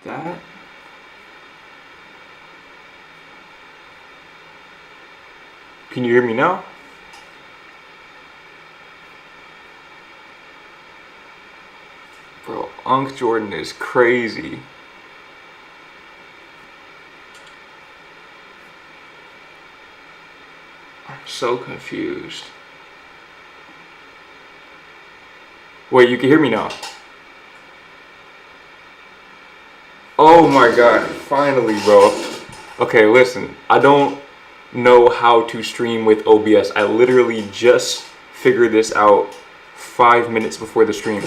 That. Can you hear me now? Bro, Unc Jordan is crazy. I'm so confused. Wait, you can hear me now? Oh my god, finally, bro. Okay, listen, I don't know how to stream with OBS. I literally just figured this out 5 minutes before the stream.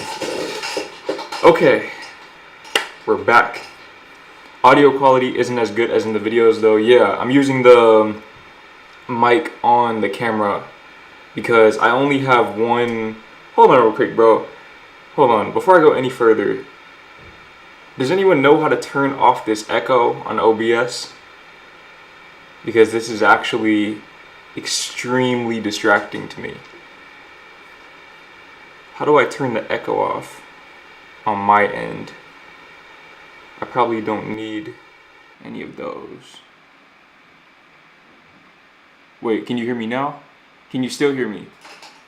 Okay, we're back. Audio quality isn't as good as in the videos though. Yeah, I'm using the mic on the camera because I only have one. Hold on real quick, bro. Hold on, before I go any further, does anyone know how to turn off this echo on OBS? Because this is actually extremely distracting to me. How do I turn the echo off on my end? I probably don't need any of those. Wait, can you hear me now? Can you still hear me?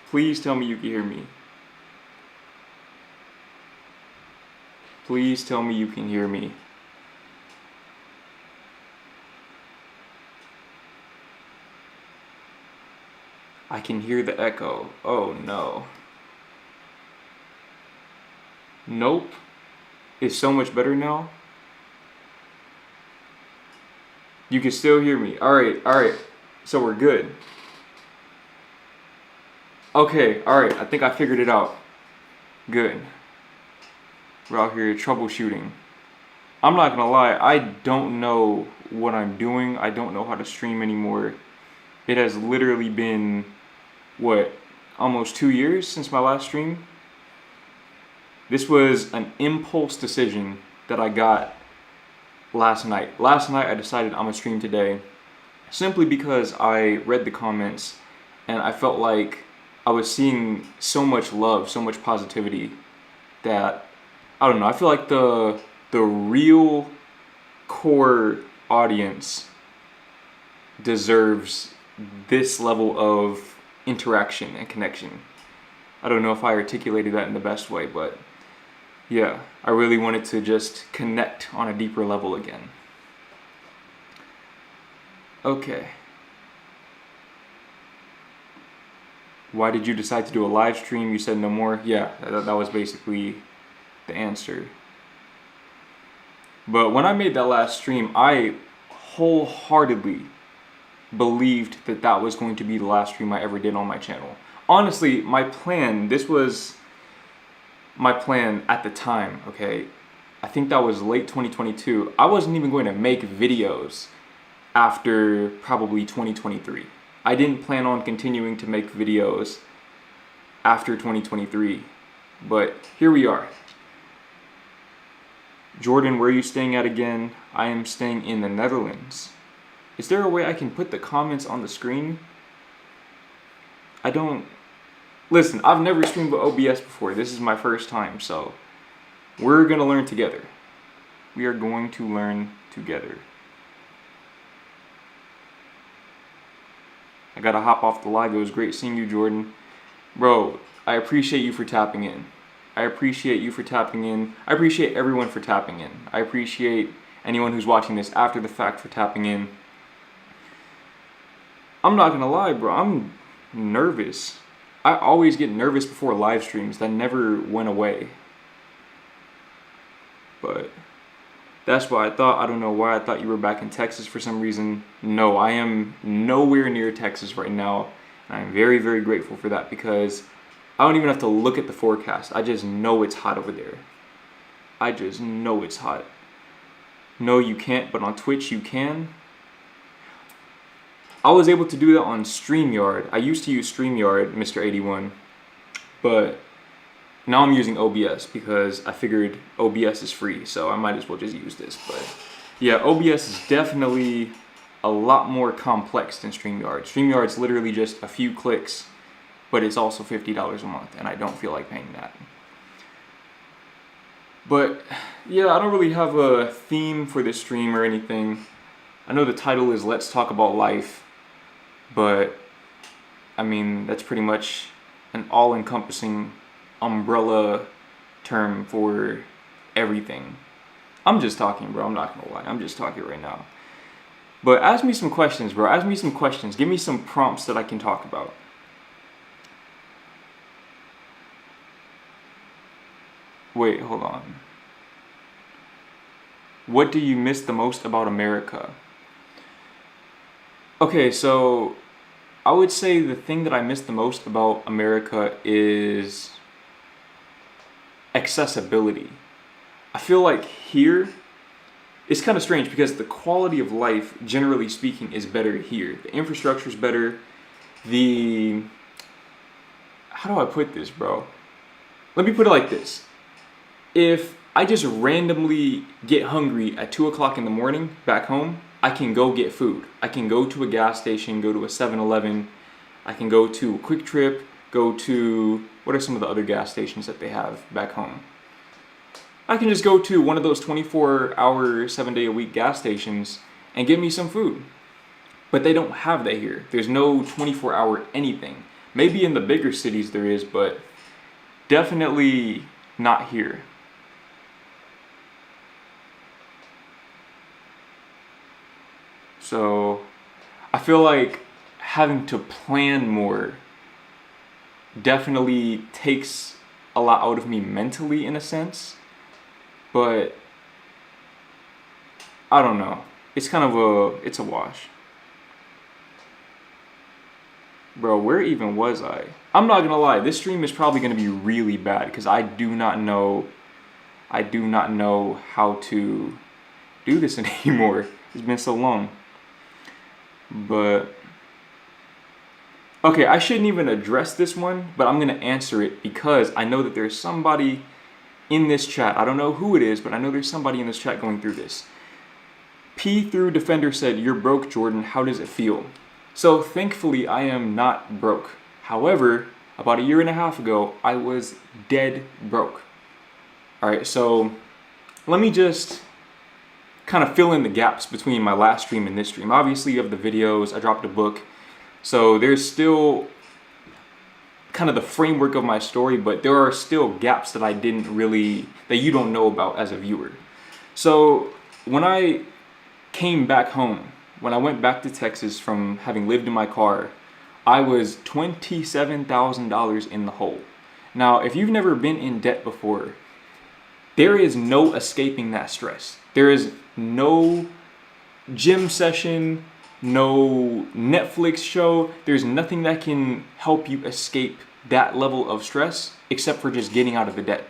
Please tell me you can hear me. Please tell me you can hear me. I can hear the echo. Oh no. Nope. It's so much better now. You can still hear me. Alright. So we're good. Okay, alright. I think I figured it out. Good. We're out here troubleshooting. I'm not gonna lie, I don't know what I'm doing. I don't know how to stream anymore. It has literally been, what, almost 2 years since my last stream? This was an impulse decision that I got last night. Last night I decided I'm gonna stream today simply because I read the comments and I felt like I was seeing so much love, so much positivity that, I don't know, I feel like the real core audience deserves this level of interaction and connection. I don't know if I articulated that in the best way, but yeah, I really wanted to just connect on a deeper level again. Okay. Why did you decide to do a live stream? You said no more. Yeah, that was basically the answer. But when I made that last stream, I wholeheartedly believed that that was going to be the last stream I ever did on my channel. Honestly, this was my plan at the time, okay? I think that was late 2022. I wasn't even going to make videos after probably 2023. I didn't plan on continuing to make videos after 2023, but here we are. Jordan, where are you staying at again? I am staying in the Netherlands. Is there a way I can put the comments on the screen? Listen, I've never streamed with OBS before. This is my first time, so we're gonna learn together. We are going to learn together. I gotta hop off the live. It was great seeing you, Jordan. Bro, I appreciate you for tapping in. I appreciate you for tapping in. I appreciate everyone for tapping in. I appreciate anyone who's watching this after the fact for tapping in. I'm not gonna lie, bro. I'm nervous. I always get nervous before live streams. That never went away. But that's why I don't know why I thought you were back in Texas for some reason. No, I am nowhere near Texas right now. And I'm very, very grateful for that because I don't even have to look at the forecast. I just know it's hot over there. I just know it's hot. No, you can't, but on Twitch you can. I was able to do that on StreamYard. I used to use StreamYard, Mr. 81, but now I'm using OBS because I figured OBS is free, so I might as well just use this. But yeah, OBS is definitely a lot more complex than StreamYard. StreamYard's literally just a few clicks, but it's also $50 a month, and I don't feel like paying that. But yeah, I don't really have a theme for this stream or anything. I know the title is Let's Talk About Life, but I mean, that's pretty much an all-encompassing umbrella term for everything. I'm just talking, bro. I'm not gonna lie. I'm just talking right now. But ask me some questions, bro. Ask me some questions. Give me some prompts that I can talk about. Wait, hold on. What do you miss the most about America? Okay, so I would say the thing that I miss the most about America is accessibility. I feel like here, it's kind of strange because the quality of life, generally speaking, is better here. The infrastructure is better. How do I put this, bro? Let me put it like this. If I just randomly get hungry at 2 o'clock in the morning back home, I can go get food. I can go to a gas station, go to a 7-Eleven. I can go to a Quick Trip, go to, what are some of the other gas stations that they have back home? I can just go to one of those 24-hour, 7-day-a-week gas stations and get me some food. But they don't have that here. There's no 24-hour anything. Maybe in the bigger cities there is, but definitely not here. So I feel like having to plan more definitely takes a lot out of me mentally in a sense, but I don't know. It's kind of it's a wash. Bro, where even was I? I'm not gonna lie, this stream is probably gonna be really bad because I do not know how to do this anymore. It's been so long. But okay, I shouldn't even address this one, but I'm gonna answer it because I know that there's somebody in this chat. I don't know who it is, but I know there's somebody in this chat going through this. P through Defender said, "You're broke, Jordan. How does it feel?" So thankfully, I am not broke. However, about a year and a half ago, I was dead broke. All right, so let me just kind of fill in the gaps between my last stream and this stream. Obviously, you have the videos. I dropped a book. So there's still kind of the framework of my story, but there are still gaps that that you don't know about as a viewer. So when I came back home, when I went back to Texas from having lived in my car, I was $27,000 in the hole. Now, if you've never been in debt before, there is no escaping that stress. There is no gym session, no Netflix show. There's nothing that can help you escape that level of stress except for just getting out of the debt.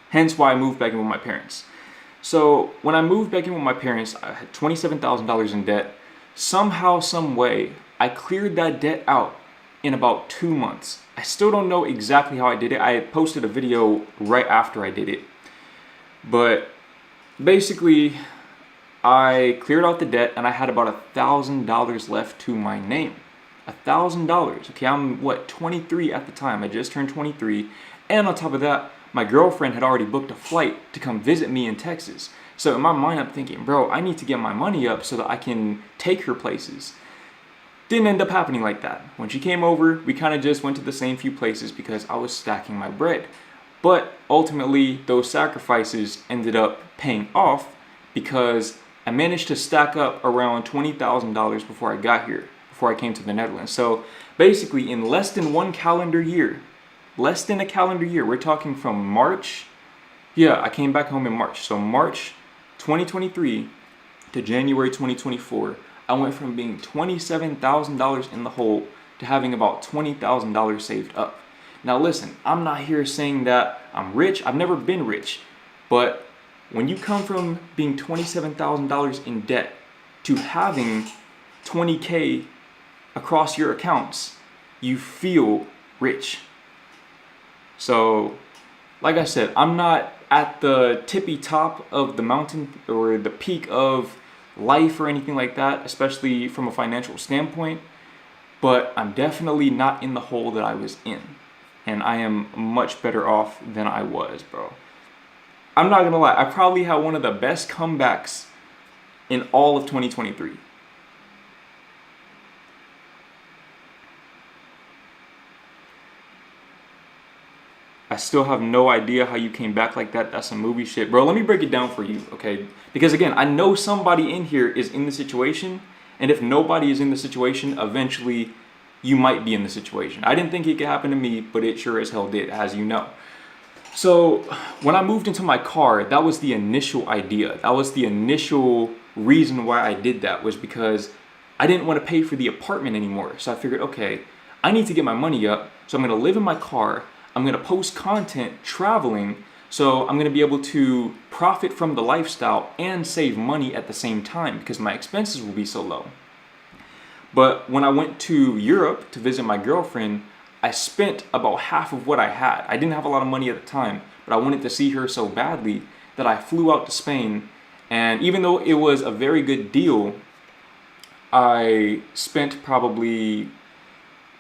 Hence why I moved back in with my parents. So when I moved back in with my parents, I had $27,000 in debt. Somehow, some way, I cleared that debt out in about 2 months. I still don't know exactly how I did it. I posted a video right after I did it. But basically, I cleared out the debt and I had about $1,000 left to my name. $1,000. Okay, I'm 23 at the time. I just turned 23. And on top of that, my girlfriend had already booked a flight to come visit me in Texas. So in my mind, I'm thinking, bro, I need to get my money up so that I can take her places. Didn't end up happening like that. When she came over, we kind of just went to the same few places because I was stacking my bread. But ultimately, those sacrifices ended up paying off because I managed to stack up around $20,000 before I got here, before I came to the Netherlands. So basically, in less than a calendar year, we're talking from March. Yeah, I came back home in March. So March 2023 to January 2024, I went from being $27,000 in the hole to having about $20,000 saved up. Now listen, I'm not here saying that I'm rich. I've never been rich. But when you come from being $27,000 in debt to having $20K across your accounts, you feel rich. So, like I said, I'm not at the tippy top of the mountain or the peak of life or anything like that, especially from a financial standpoint, but I'm definitely not in the hole that I was in. And I am much better off than I was, bro. I'm not gonna lie, I probably had one of the best comebacks in all of 2023. I still have no idea how you came back like that. That's some movie shit. Bro, let me break it down for you, okay? Because again, I know somebody in here is in the situation, and if nobody is in the situation, eventually you might be in the situation. I didn't think it could happen to me, but it sure as hell did, as you know. So when I moved into my car, that was the initial idea. That was the initial reason why I did that, was because I didn't want to pay for the apartment anymore. So I figured, okay, I need to get my money up. So I'm going to live in my car. I'm going to post content traveling. So I'm going to be able to profit from the lifestyle and save money at the same time because my expenses will be so low. But when I went to Europe to visit my girlfriend, I spent about half of what I had. I didn't have a lot of money at the time, but I wanted to see her so badly that I flew out to Spain. And even though it was a very good deal, I spent probably,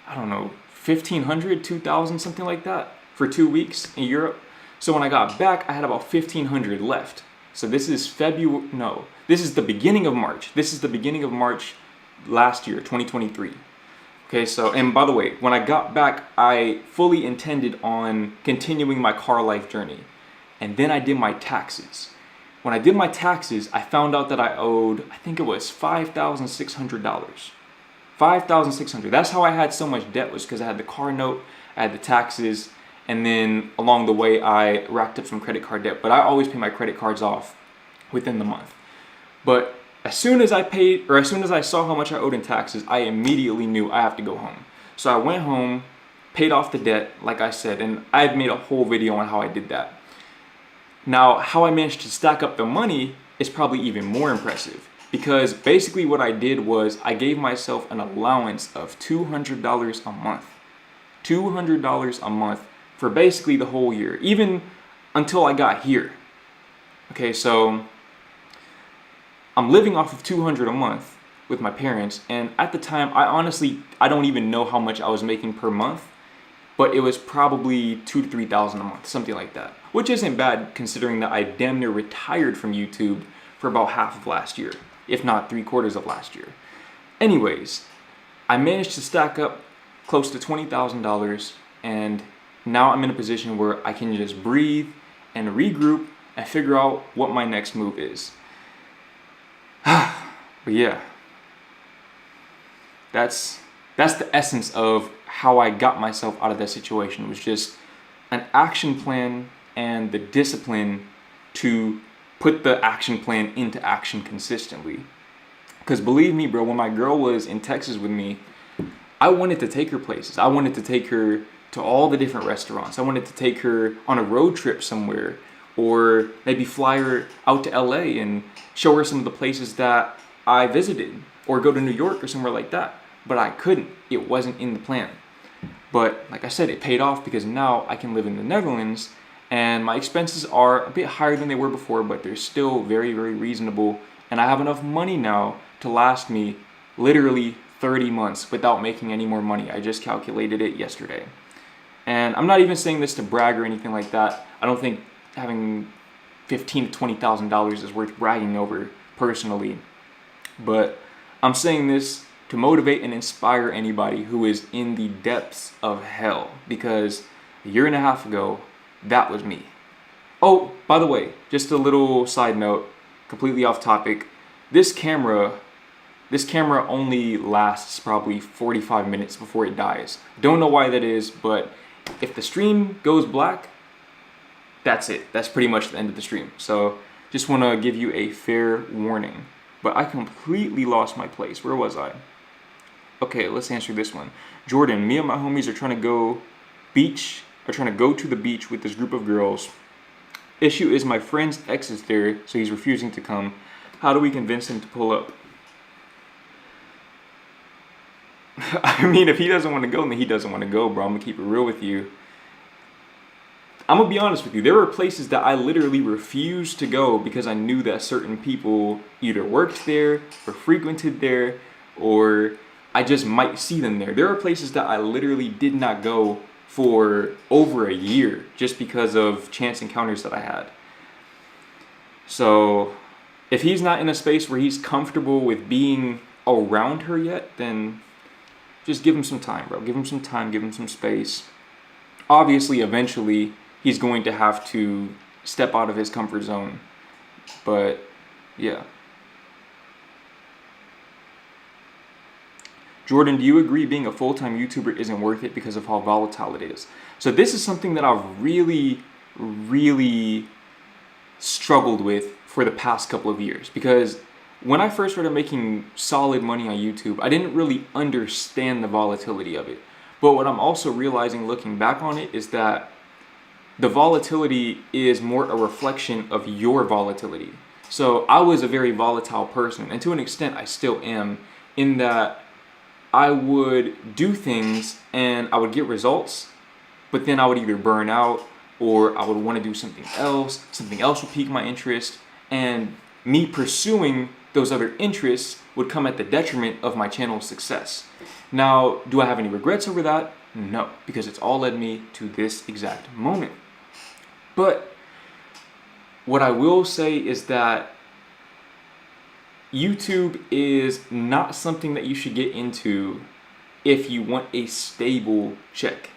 I don't know, 1,500, 2,000, something like that for 2 weeks in Europe. So when I got back, I had about 1,500 left. So this is this is the beginning of March. This is the beginning of March last year, 2023. Okay, so, and by the way, when I got back, I fully intended on continuing my car life journey. And then I did my taxes. When I did my taxes, I found out that I owed, I think it was $5,600. $5,600. That's how I had so much debt, was because I had the car note, I had the taxes, and then along the way, I racked up some credit card debt. But I always pay my credit cards off within the month. But as soon as I saw how much I owed in taxes, I immediately knew I have to go home. So I went home, paid off the debt, like I said, and I've made a whole video on how I did that. Now, how I managed to stack up the money is probably even more impressive, because basically what I did was I gave myself an allowance of $200 a month. $200 a month for basically the whole year, even until I got here. Okay, so I'm living off of $200 a month with my parents, and at the time, I don't even know how much I was making per month, but it was probably $2,000 to $3,000 a month, something like that, which isn't bad considering that I damn near retired from YouTube for about half of last year, if not 3/4 of last year. Anyways, I managed to stack up close to $20,000, and now I'm in a position where I can just breathe and regroup and figure out what my next move is. But yeah, that's the essence of how I got myself out of that situation. It was just an action plan and the discipline to put the action plan into action consistently. Because believe me, bro, when my girl was in Texas with me, I wanted to take her places. I wanted to take her to all the different restaurants. I wanted to take her on a road trip somewhere, or maybe fly her out to LA and show her some of the places that I visited, or go to New York or somewhere like that. But I couldn't. It wasn't in the plan. But like I said, it paid off because now I can live in the Netherlands, and my expenses are a bit higher than they were before, but they're still very, very reasonable. And I have enough money now to last me literally 30 months without making any more money. I just calculated it yesterday. And I'm not even saying this to brag or anything like that. I don't think having $15,000 to $20,000 is worth bragging over personally. But I'm saying this to motivate and inspire anybody who is in the depths of hell, because a year and a half ago, that was me. Oh, by the way, just a little side note, completely off topic. This camera only lasts probably 45 minutes before it dies. Don't know why that is, but if the stream goes black, that's it. That's pretty much the end of the stream. So just want to give you a fair warning. But I completely lost my place. Where was I? Okay, let's answer this one. Jordan, me and my homies are trying to go to the beach with this group of girls. Issue is my friend's ex is there, so he's refusing to come. How do we convince him to pull up? I mean, if he doesn't want to go, then he doesn't want to go, bro. I'm going to keep it real with you. I'm going to be honest with you. There were places that I literally refused to go because I knew that certain people either worked there or frequented there, or I just might see them there. There are places that I literally did not go for over a year just because of chance encounters that I had. So if he's not in a space where he's comfortable with being around her yet, then just give him some time, bro. Give him some time, give him some space. Obviously, eventually, he's going to have to step out of his comfort zone. But, yeah. Jordan, do you agree being a full-time YouTuber isn't worth it because of how volatile it is? So this is something that I've really struggled with for the past couple of years, because when I first started making solid money on YouTube, I didn't really understand the volatility of it. But what I'm also realizing looking back on it is that the volatility is more a reflection of your volatility. So I was a very volatile person, and to an extent I still am, in that I would do things and I would get results, but then I would either burn out or I would want to do something else would pique my interest, and me pursuing those other interests would come at the detriment of my channel's success. Now, do I have any regrets over that? No, because it's all led me to this exact moment. But what I will say is that YouTube is not something that you should get into if you want a stable check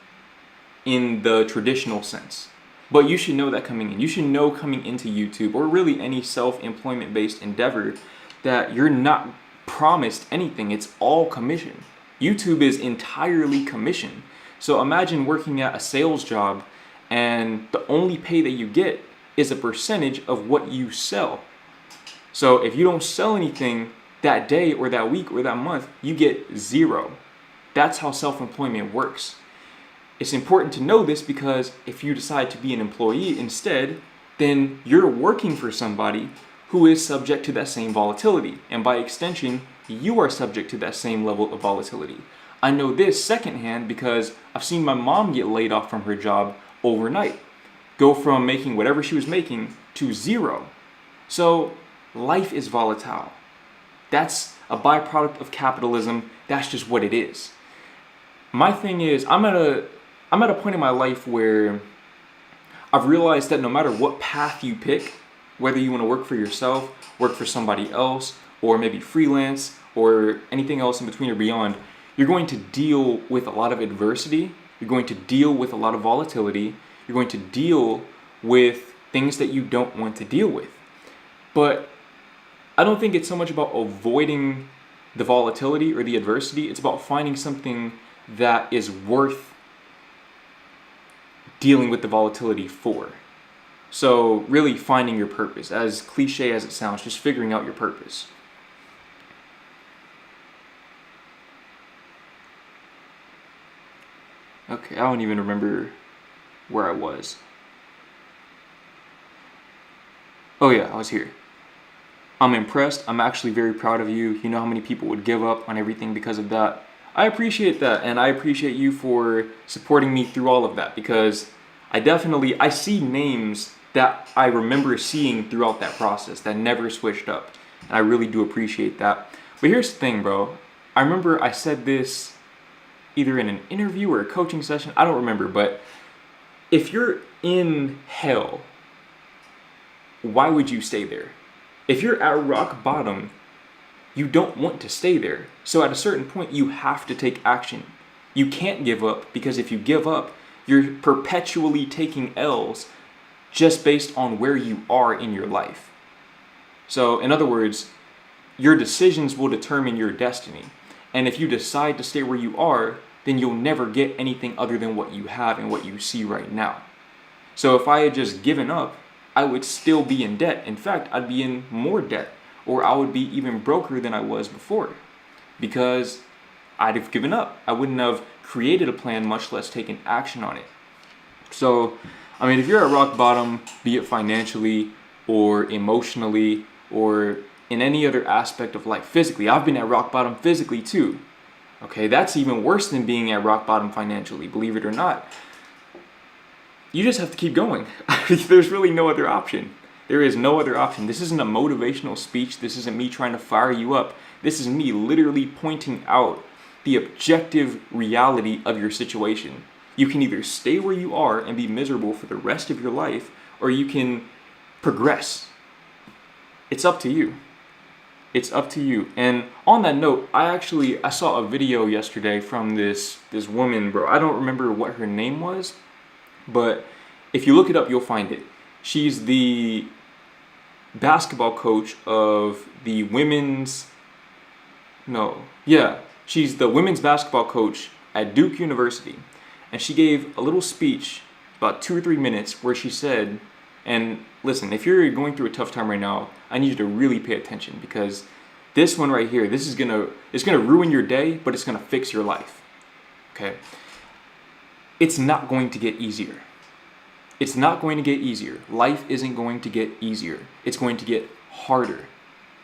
in the traditional sense. But you should know that coming in. You should know coming into YouTube, or really any self-employment based endeavor, that you're not promised anything. It's all commission. YouTube is entirely commission. So imagine working at a sales job and the only pay that you get is a percentage of what you sell. So if you don't sell anything that day or that week or that month, you get zero. That's how self-employment works. It's important to know this because if you decide to be an employee instead, then you're working for somebody who is subject to that same volatility. And by extension, you are subject to that same level of volatility. I know this secondhand because I've seen my mom get laid off from her job overnight, go from making whatever she was making to zero. So life is volatile. That's a byproduct of capitalism. That's just what it is. My thing is, I'm at a point in my life where I've realized that no matter what path you pick, whether you want to work for yourself, work for somebody else, or maybe freelance, or anything else in between or beyond, you're going to deal with a lot of adversity. You're going to deal with a lot of volatility. You're going to deal with things that you don't want to deal with. But I don't think it's so much about avoiding the volatility or the adversity. It's about finding something that is worth dealing with the volatility for. So really finding your purpose, as cliche as it sounds, just figuring out your purpose. Okay, I don't even remember where I was. Oh yeah, I was here. I'm impressed. I'm actually very proud of you. You know how many people would give up on everything because of that. I appreciate that, and I appreciate you for supporting me through all of that, because I see names that I remember seeing throughout that process that never switched up, and I really do appreciate that. But here's the thing, bro. I remember I said this either in an interview or a coaching session, I don't remember, but if you're in hell, why would you stay there? If you're at rock bottom, you don't want to stay there. So at a certain point, you have to take action. You can't give up, because if you give up, you're perpetually taking L's just based on where you are in your life. So in other words, your decisions will determine your destiny. And if you decide to stay where you are, then you'll never get anything other than what you have and what you see right now. So if I had just given up, I would still be in debt. In fact, I'd be in more debt, or I would be even broker than I was before, because I'd have given up. I wouldn't have created a plan, much less taken action on it. So, I mean, if you're at rock bottom, be it financially or emotionally or in any other aspect of life, physically, I've been at rock bottom physically too. Okay, that's even worse than being at rock bottom financially, believe it or not. You just have to keep going. There's really no other option. There is no other option. This isn't a motivational speech. This isn't me trying to fire you up. This is me literally pointing out the objective reality of your situation. You can either stay where you are and be miserable for the rest of your life, or you can progress. It's up to you. It's up to you. And on that note, I saw a video yesterday from this woman, bro. I don't remember what her name was, but if you look it up, you'll find it. She's the basketball coach of the she's the women's basketball coach at Duke University. And she gave a little speech, about 2 or 3 minutes, where she said, and listen, if you're going through a tough time right now, I need you to really pay attention, because this one right here, it's gonna ruin your day, but it's gonna fix your life. Okay? It's not going to get easier. It's not going to get easier. Life isn't going to get easier. It's going to get harder.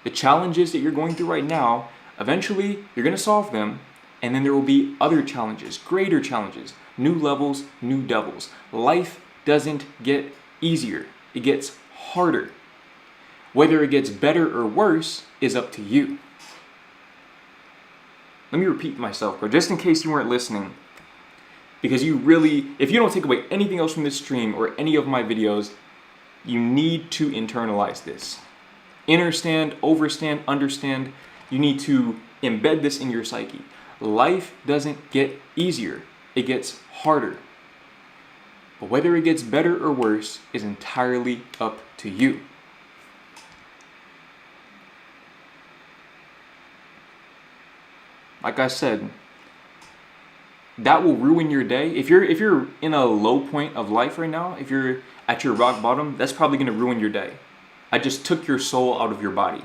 The challenges that you're going through right now, eventually you're gonna solve them, and then there will be other challenges, greater challenges, new levels, new devils. Life doesn't get easier. It gets harder. Whether it gets better or worse is up to you. Let me repeat myself, bro, just in case you weren't listening. Because if you don't take away anything else from this stream or any of my videos, you need to internalize this. Understand, understand. You need to embed this in your psyche. Life doesn't get easier. It gets harder. But whether it gets better or worse is entirely up to you. Like I said, that will ruin your day. If you're in a low point of life right now, if you're at your rock bottom, that's probably going to ruin your day. I just took your soul out of your body.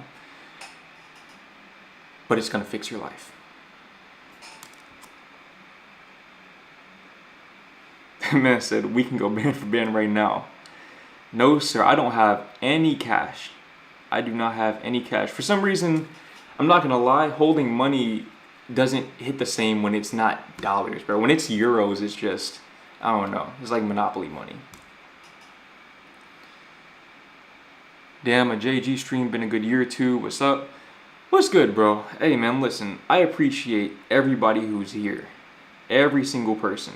But it's going to fix your life. Man said, we can go band for band right now. No, sir, I don't have any cash. I do not have any cash. For some reason, I'm not going to lie, holding money doesn't hit the same when it's not dollars, bro. When it's euros, it's just, I don't know. It's like Monopoly money. Damn, a JG stream been a good year or two. What's up? What's good, bro? Hey, man, listen. I appreciate everybody who's here. Every single person.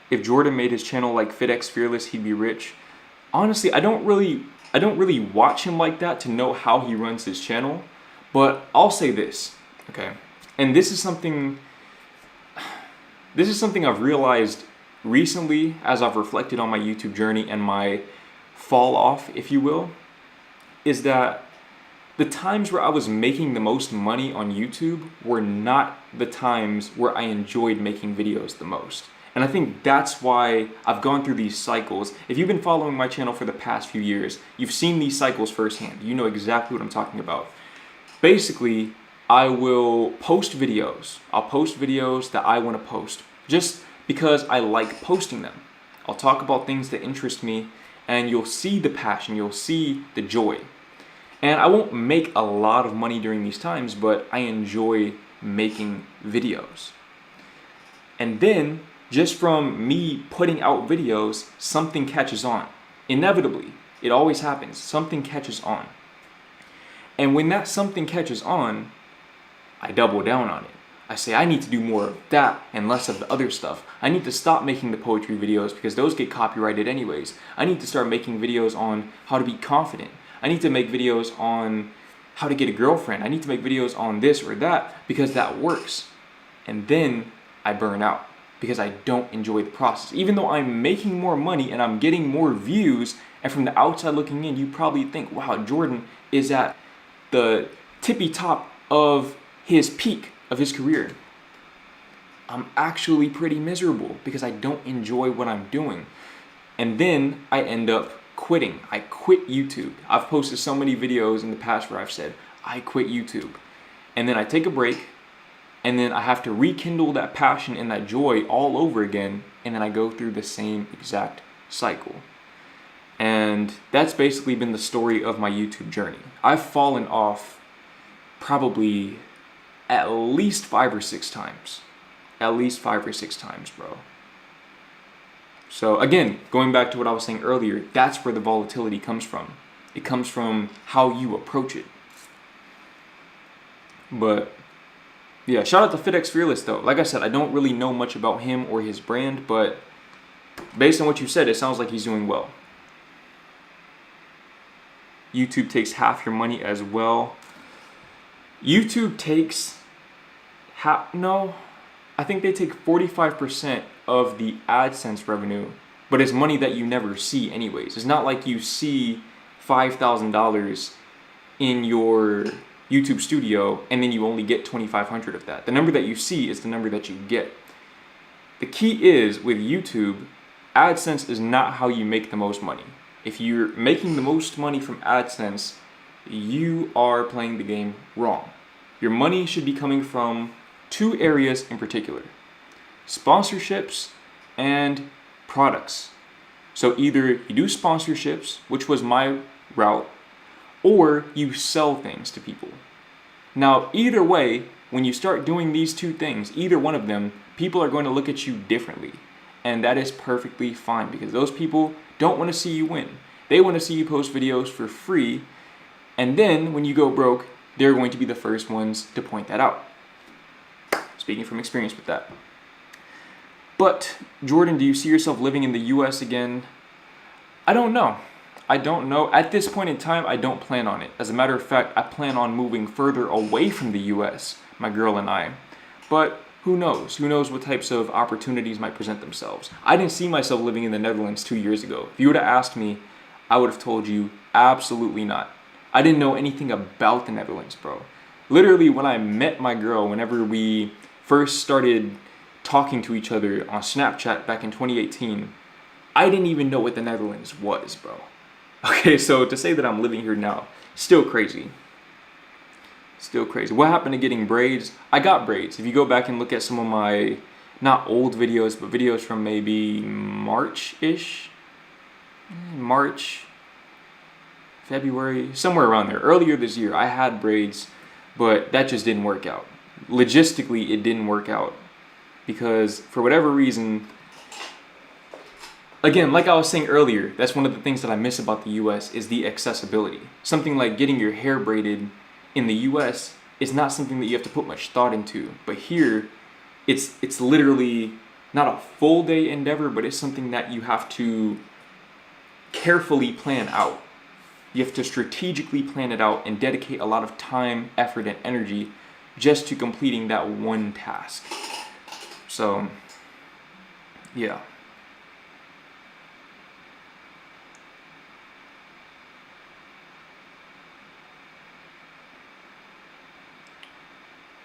If Jordan made his channel like FitX Fearless, he'd be rich. Honestly, I don't really watch him like that to know how he runs his channel, but I'll say this, okay? And this is something I've realized recently as I've reflected on my YouTube journey and my fall off, if you will, is that the times where I was making the most money on YouTube were not the times where I enjoyed making videos the most. And I think that's why I've gone through these cycles. If you've been following my channel for the past few years, you've seen these cycles firsthand. You know exactly what I'm talking about. Basically, I will post videos. I'll post videos that I want to post just because I like posting them. I'll talk about things that interest me, and you'll see the passion, you'll see the joy. And I won't make a lot of money during these times, but I enjoy making videos. And then, just from me putting out videos, something catches on. Inevitably, it always happens. Something catches on. And when that something catches on, I double down on it. I say I need to do more of that and less of the other stuff. I need to stop making the poetry videos because those get copyrighted anyways. I need to start making videos on how to be confident. I need to make videos on how to get a girlfriend. I need to make videos on this or that because that works. And then I burn out, because I don't enjoy the process. Even though I'm making more money and I'm getting more views, and from the outside looking in, you probably think, wow, Jordan is at the tippy top of his peak of his career. I'm actually pretty miserable because I don't enjoy what I'm doing. And then I end up quitting. I quit YouTube. I've posted so many videos in the past where I've said, I quit YouTube. And then I take a break, and then I have to rekindle that passion and that joy all over again, and then I go through the same exact cycle. And that's basically been the story of my YouTube journey. I've fallen off probably at least 5 or 6 times. At least 5 or 6 times, bro. So again, going back to what I was saying earlier, that's where the volatility comes from. It comes from how you approach it. But yeah, shout out to FitX Fearless though. Like I said, I don't really know much about him or his brand, but Based on what you said, it sounds like he's doing well. YouTube takes half your money as well. YouTube takes no, I think they take 45% of the AdSense revenue, but it's money that you never see anyways. It's not like you see $5,000 in your YouTube studio and then you only get 2,500 of that. The number that you see is the number that you get. The key is with YouTube, AdSense is not how you make the most money. If you're making the most money from AdSense, you are playing the game wrong. Your money should be coming from two areas in particular: sponsorships and products. So either you do sponsorships, which was my route, or you sell things to people. Now, either way, when you start doing these two things, either one of them, people are going to look at you differently. And that is perfectly fine, because those people don't want to see you win. They want to see you post videos for free. And then when you go broke, they're going to be the first ones to point that out. Speaking from experience with that. But Jordan, do you see yourself living in the US again? I don't know. I don't know. At this point in time, I don't plan on it. As a matter of fact, I plan on moving further away from the US, my girl and I. But who knows? Who knows what types of opportunities might present themselves? I didn't see myself living in the Netherlands 2 years ago. If you would have asked me, I would have told you absolutely not. I didn't know anything about the Netherlands, bro. Literally, when I met my girl, whenever we first started talking to each other on Snapchat back in 2018, I didn't even know what the Netherlands was, bro. Okay, so to say that I'm living here now, still crazy. Still crazy. What happened to getting braids? I got braids. If you go back and look at some of my, not old videos, but videos from maybe March-ish? March, February, somewhere around there. Earlier this year, I had braids, but that just didn't work out. Logistically, it didn't work out. Because for whatever reason, again, like I was saying earlier, that's one of the things that I miss about the US is the accessibility. Something like getting your hair braided in the US is not something that you have to put much thought into. But here, it's literally not a full day endeavor, but it's something that you have to carefully plan out. You have to strategically plan it out and dedicate a lot of time, effort, and energy just to completing that one task. So, yeah.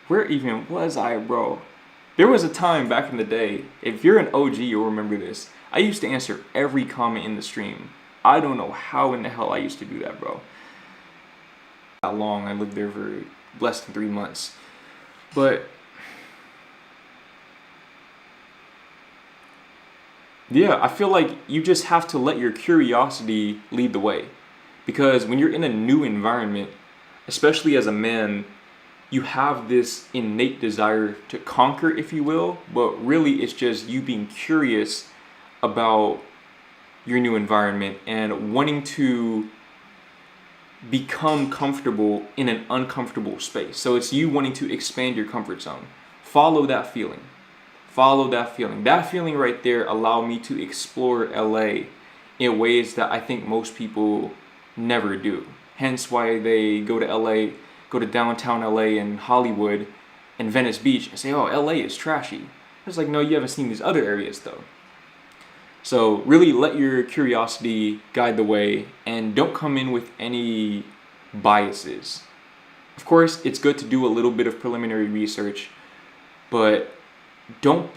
Where even was I, bro? There was a time back in the day, if you're an OG, you'll remember this. I used to answer every comment in the stream. I don't know how in the hell I used to do that, bro. How long? I lived there for less than 3 months. But yeah, I feel like you just have to let your curiosity lead the way. Because when you're in a new environment, especially as a man, you have this innate desire to conquer, if you will, but really it's just you being curious about your new environment and wanting to become comfortable in an uncomfortable space. So it's you wanting to expand your comfort zone. Follow that feeling. Follow that feeling. That feeling right there allowed me to explore LA in ways that I think most people never do. Hence why they go to LA, go to downtown LA and Hollywood and Venice Beach and say, oh, LA is trashy. It's like, no, you haven't seen these other areas though. So really let your curiosity guide the way and don't come in with any biases. Of course, it's good to do a little bit of preliminary research, but don't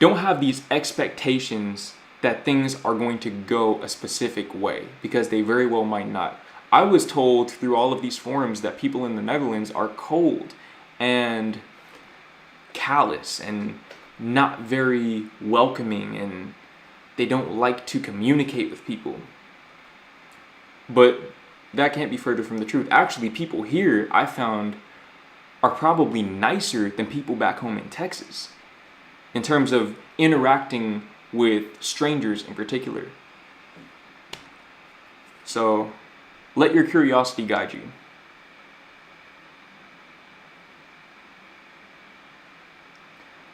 have these expectations that things are going to go a specific way, because they very well might not. I was told through all of these forums that people in the Netherlands are cold and callous and not very welcoming, and they don't like to communicate with people. But that can't be further from the truth. Actually, people here, I found, are probably nicer than people back home in Texas in terms of interacting with strangers in particular. So let your curiosity guide you.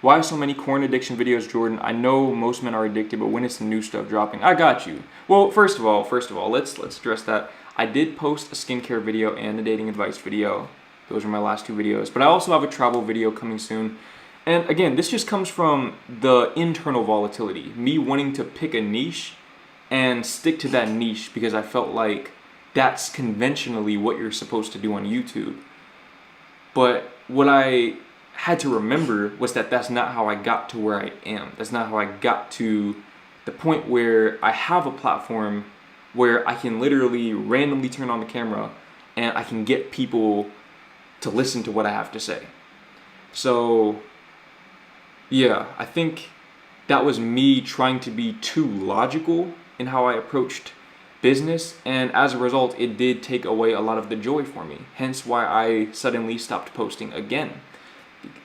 Why so many corn addiction videos, Jordan? I know most men are addicted, but when is the new stuff dropping? I got you. Well, first of all, let's address that. I did post a skincare video and a dating advice video. Those are my last 2 videos. But I also have a travel video coming soon. And again, this just comes from the internal volatility. Me wanting to pick a niche and stick to that niche because I felt like that's conventionally what you're supposed to do on YouTube. But what I had to remember was that that's not how I got to where I am. That's not how I got to the point where I have a platform where I can literally randomly turn on the camera and I can get people to listen to what I have to say. So yeah, I think that was me trying to be too logical in how I approached business, and as a result it did take away a lot of the joy for me, hence why I suddenly stopped posting again.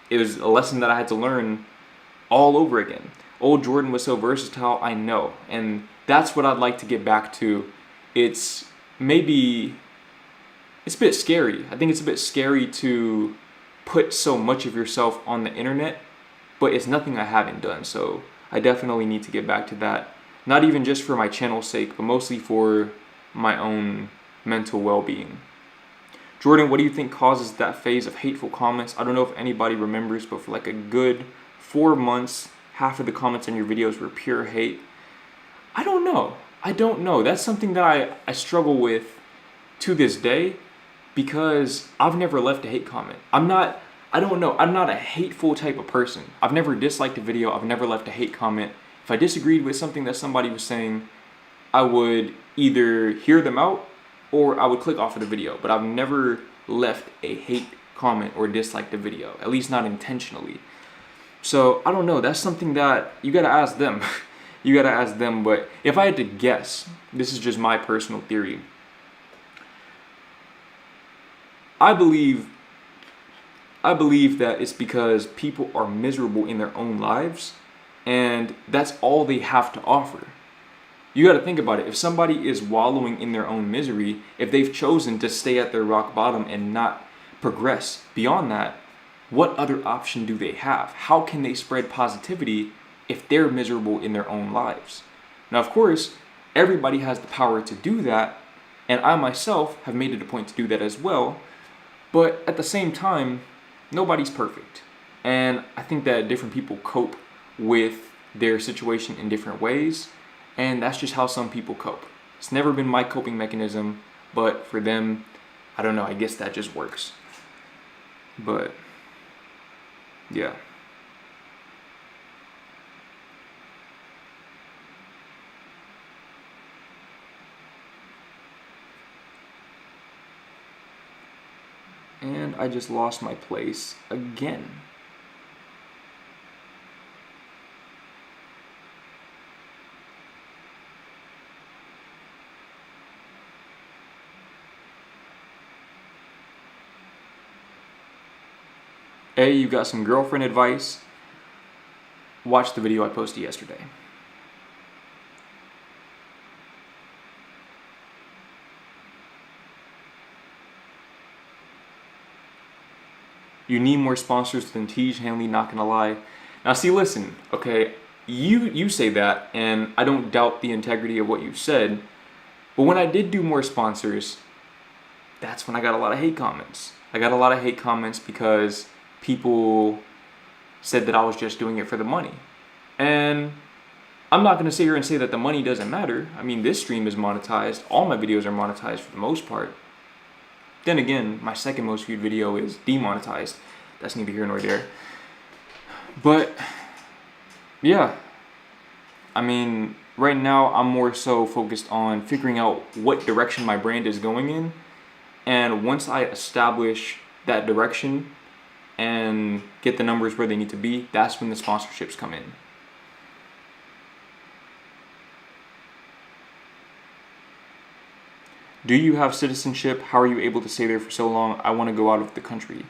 It was a lesson that I had to learn all over again. Old Jordan was so versatile, I know, and that's what I'd like to get back to. It's a bit scary. I think it's a bit scary to put so much of yourself on the internet, but it's nothing I haven't done, so I definitely need to get back to that. Not even just for my channel's sake, but mostly for my own mental well-being. Jordan, what do you think causes that phase of hateful comments? I don't know if anybody remembers, but for like a good 4 months, half of the comments on your videos were pure hate. I don't know. That's something that I struggle with to this day because I've never left a hate comment. I'm not a hateful type of person. I've never disliked a video. I've never left a hate comment. If I disagreed with something that somebody was saying, I would either hear them out or I would click off of the video. But I've never left a hate comment or disliked a video, at least not intentionally. So I don't know, that's something that you gotta ask them. You gotta ask them, but if I had to guess, this is just my personal theory. I believe that it's because people are miserable in their own lives and that's all they have to offer. You got to think about it. If somebody is wallowing in their own misery, if they've chosen to stay at their rock bottom and not progress beyond that, what other option do they have? How can they spread positivity if they're miserable in their own lives? Now, of course, everybody has the power to do that, and I myself have made it a point to do that as well, but at the same time, nobody's perfect. And I think that different people cope with their situation in different ways, and that's just how some people cope. It's never been my coping mechanism, but for them, I don't know, I guess that just works. But yeah. And I just lost my place again. Hey, you got some girlfriend advice? Watch the video I posted yesterday. You need more sponsors than Tej Hanley, not gonna lie. Now see, listen, okay, you say that, and I don't doubt the integrity of what you said, but when I did do more sponsors, that's when I got a lot of hate comments. I got a lot of hate comments because people said that I was just doing it for the money. And I'm not gonna sit here and say that the money doesn't matter. I mean, this stream is monetized. All my videos are monetized for the most part. Then again, my second most viewed video is demonetized. That's neither here nor there. But yeah, I mean, right now I'm more so focused on figuring out what direction my brand is going in. And once I establish that direction and get the numbers where they need to be, that's when the sponsorships come in. Do you have citizenship? How are you able to stay there for so long? I want to go out of the country.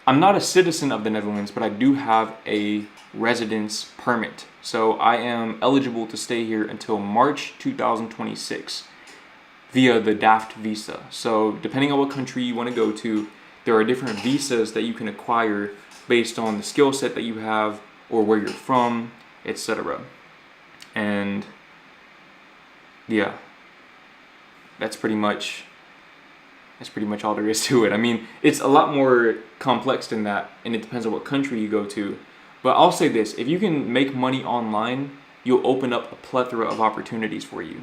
I'm not a citizen of the Netherlands, but I do have a residence permit. So I am eligible to stay here until March 2026 via the DAFT visa. So depending on what country you want to go to, there are different visas that you can acquire based on the skill set that you have or where you're from, etc. And yeah, that's pretty much all there is to it. I mean, it's a lot more complex than that, and it depends on what country you go to. But I'll say this, if you can make money online, you'll open up a plethora of opportunities for you.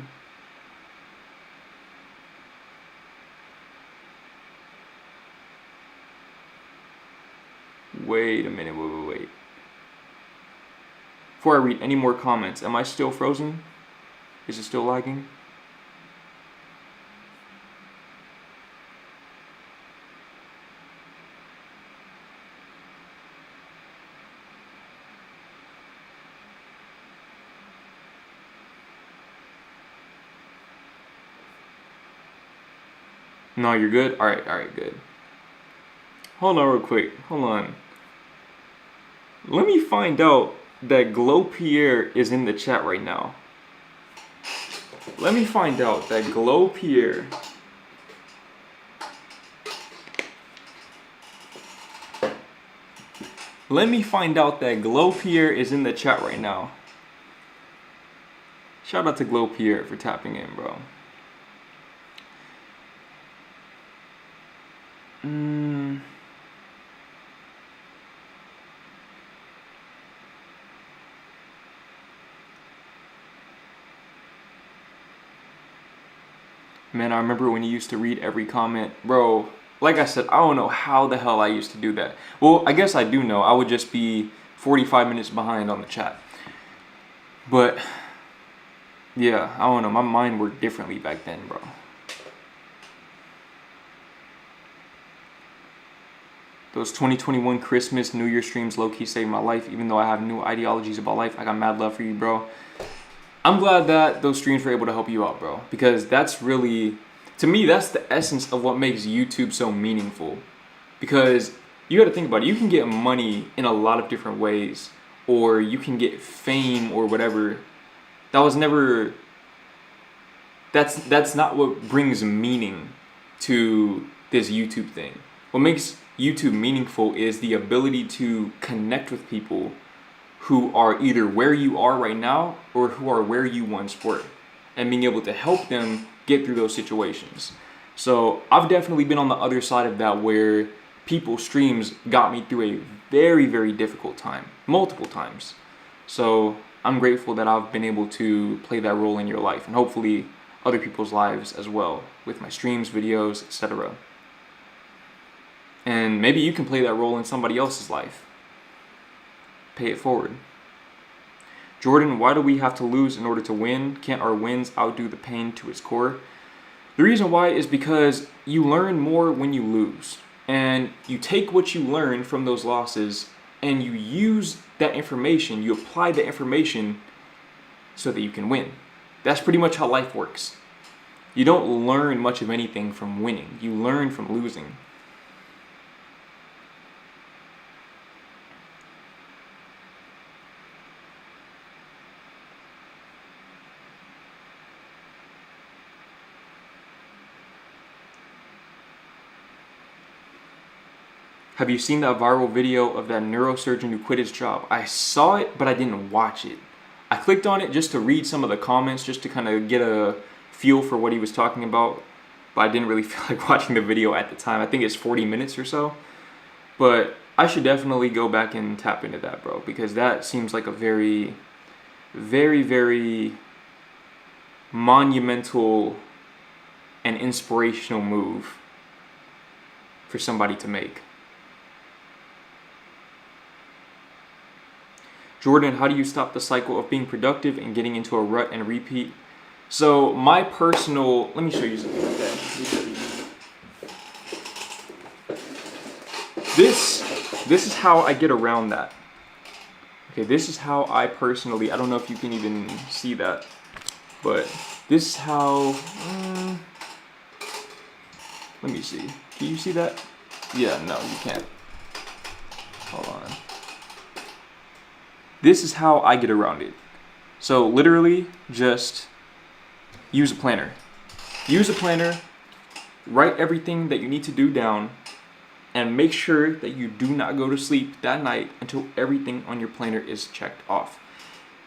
Wait a minute, wait. Before I read any more comments, am I still frozen? Is it still lagging? No, you're good? Alright, good. Hold on real quick. Hold on. Let me find out that Glow Pierre is in the chat right now. Let me find out that Glow Pierre is in the chat right now. Shout out to Glow Pierre for tapping in, bro. Man, I remember when you used to read every comment. Bro, like I said, I don't know how the hell I used to do that. Well, I guess I do know. I would just be 45 minutes behind on the chat. But, yeah, I don't know. My mind worked differently back then, bro. Those 2021 Christmas, New Year streams low-key saved my life. Even though I have new ideologies about life, I got mad love for you, bro. I'm glad that those streams were able to help you out, bro. Because that's really, to me, that's the essence of what makes YouTube so meaningful. Because you got to think about it. You can get money in a lot of different ways. Or you can get fame or whatever. That's not what brings meaning to this YouTube thing. What makes YouTube meaningful is the ability to connect with people who are either where you are right now or who are where you once were, and being able to help them get through those situations. So I've definitely been on the other side of that, where people's streams got me through a very, very difficult time, multiple times. So I'm grateful that I've been able to play that role in your life, and hopefully other people's lives as well, with my streams, videos, etc. And maybe you can play that role in somebody else's life. Pay it forward. Jordan, why do we have to lose in order to win? Can't our wins outdo the pain to its core? The reason why is because you learn more when you lose. And you take what you learn from those losses and you use that information, you apply the information so that you can win. That's pretty much how life works. You don't learn much of anything from winning. You learn from losing. Have you seen that viral video of that neurosurgeon who quit his job? I saw it, but I didn't watch it. I clicked on it just to read some of the comments, just to kind of get a feel for what he was talking about. But I didn't really feel like watching the video at the time. I think it's 40 minutes or so. But I should definitely go back and tap into that, bro. Because that seems like a very, very, very monumental and inspirational move for somebody to make. Jordan, how do you stop the cycle of being productive and getting into a rut and repeat? So my personal, let me show you something like that. This is how I get around that. Okay, this is how I personally, I don't know if you can even see that, but this is how, let me see. Can you see that? Yeah, no, you can't. Hold on. This is how I get around it. So literally just use a planner. Use a planner, write everything that you need to do down, And make sure that you do not go to sleep that night until everything on your planner is checked off.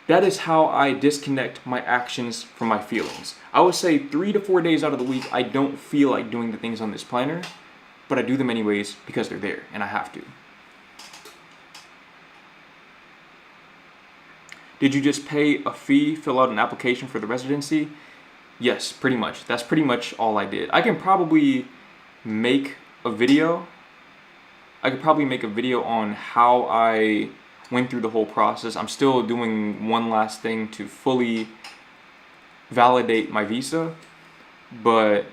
That is how I disconnect my actions from my feelings. I would say 3 to 4 days out of the week, I don't feel like doing the things on this planner, but I do them anyways because they're there and I have to. Did you just pay a fee, fill out an application for the residency? Yes, pretty much. That's pretty much all I did. I can probably make a video. I could probably make a video on how I went through the whole process. I'm still doing one last thing to fully validate my visa, but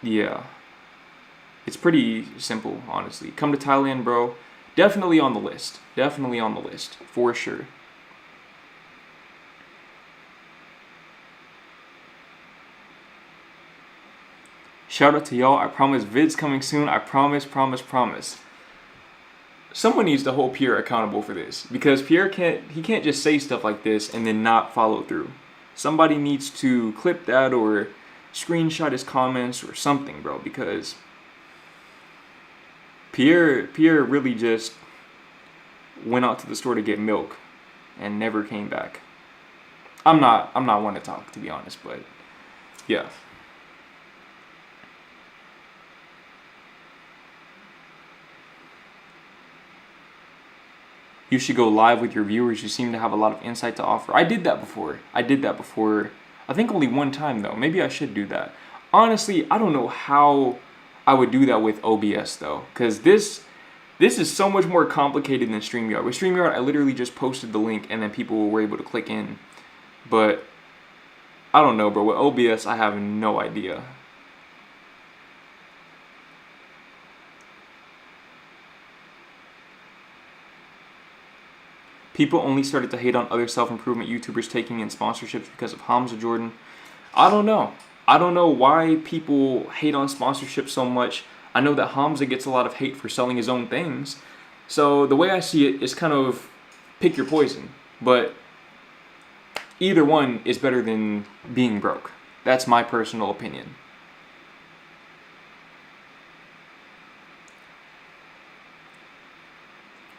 yeah, it's pretty simple, honestly. Come to Thailand, bro. Definitely on the list. Definitely on the list, for sure. Shout out to y'all. I promise vids coming soon. I promise. Someone needs to hold Pierre accountable for this, because Pierre can't just say stuff like this and then not follow through. Somebody needs to clip that or screenshot his comments or something, bro, because Pierre really just went out to the store to get milk and never came back. I'm not one to talk, to be honest, but yeah. You should go live with your viewers. You seem to have a lot of insight to offer. I did that before. I think only one time though. Maybe I should do that. Honestly, I don't know how I would do that with OBS though, because this is so much more complicated than StreamYard. With StreamYard, I literally just posted the link and then people were able to click in. But I don't know, bro. With OBS, I have no idea. People only started to hate on other self-improvement YouTubers taking in sponsorships because of Hamza Jordan. I don't know. I don't know why people hate on sponsorships so much. I know that Hamza gets a lot of hate for selling his own things. So the way I see it is kind of pick your poison. But either one is better than being broke. That's my personal opinion.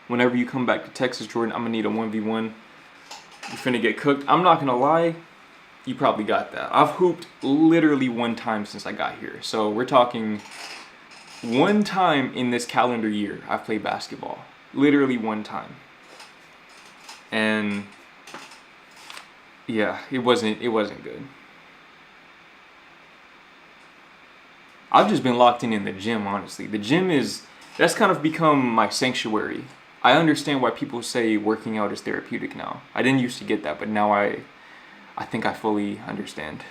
Whenever you come back to Texas, Jordan, I'm going to need a 1v1. You're finna get cooked. I'm not going to lie. You probably got that. I've hooped literally one time since I got here. So we're talking one time in this calendar year I've played basketball. Literally one time. And yeah, it wasn't good. I've just been locked in the gym, honestly. The gym that's kind of become my sanctuary. I understand why people say working out is therapeutic now. I didn't used to get that, but now I think I fully understand.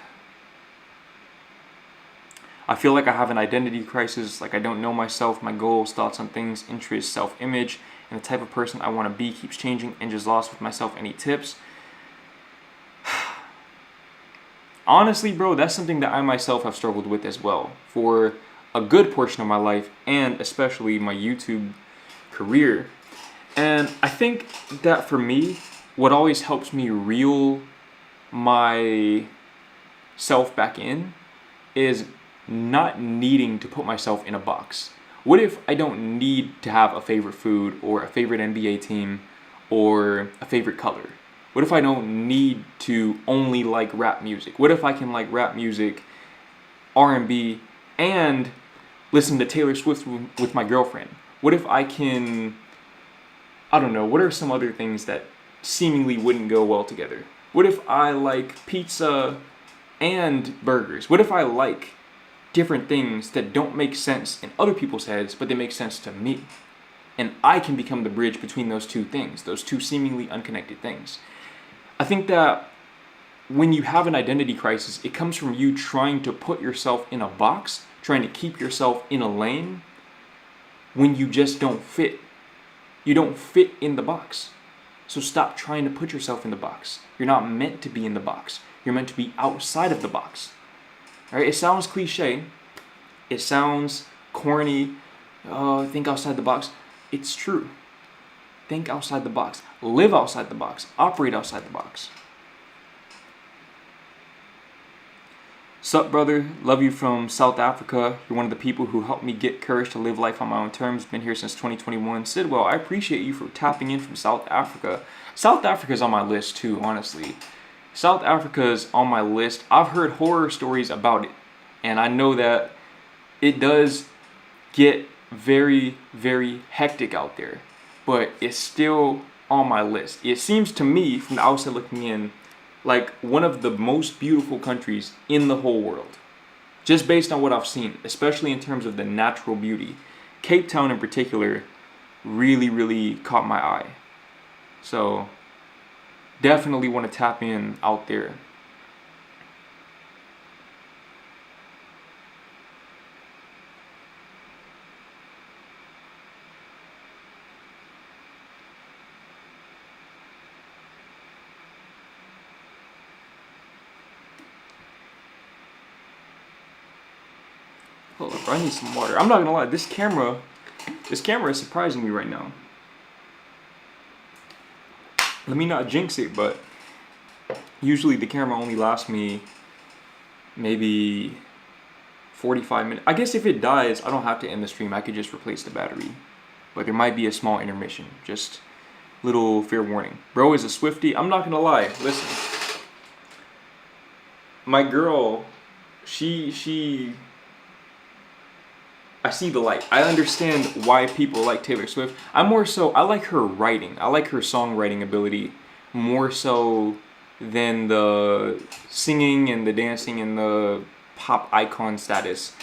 I feel like I have an identity crisis, like I don't know myself, my goals, thoughts on things, interests, self-image, and the type of person I want to be keeps changing and just lost with myself. Any tips? Honestly, bro, that's something that I myself have struggled with as well for a good portion of my life, and especially my YouTube career. And I think that for me, what always helps me reel my self back in is not needing to put myself in a box. What if I don't need to have a favorite food or a favorite NBA team or a favorite color? What if I don't need to only like rap music? What if I can like rap music, R&B, and listen to Taylor Swift with my girlfriend? What if I can, I don't know, what are some other things that seemingly wouldn't go well together? What if I like pizza and burgers? What if I like different things that don't make sense in other people's heads, but they make sense to me? And I can become the bridge between those two things, those two seemingly unconnected things. I think that when you have an identity crisis, it comes from you trying to put yourself in a box, trying to keep yourself in a lane when you just don't fit. You don't fit in the box. So stop trying to put yourself in the box. You're not meant to be in the box. You're meant to be outside of the box. All right? It sounds cliche. It sounds corny. Oh, think outside the box. It's true. Think outside the box. Live outside the box. Operate outside the box. Sup, brother? Love you from South Africa. You're one of the people who helped me get courage to live life on my own terms. Been here since 2021. Sidwell, I appreciate you for tapping in from South Africa. South Africa's on my list too, honestly. South Africa's on my list. I've heard horror stories about it, and I know that it does get very, very hectic out there, but it's still on my list. It seems to me, from the outside looking in, like one of the most beautiful countries in the whole world, just based on what I've seen, especially in terms of the natural beauty. Cape Town in particular really, really caught my eye. So definitely want to tap in out there. Hold up, I need some water. I'm not gonna lie, this camera is surprising me right now. Let me not jinx it, but usually the camera only lasts me maybe 45 minutes. I guess if it dies, I don't have to end the stream. I could just replace the battery. But there might be a small intermission. Just little fair warning. Bro is a Swiftie. I'm not gonna lie. Listen. My girl, I see the light. I understand why people like Taylor Swift. I like her writing. I like her songwriting ability more so than the singing and the dancing and the pop icon status.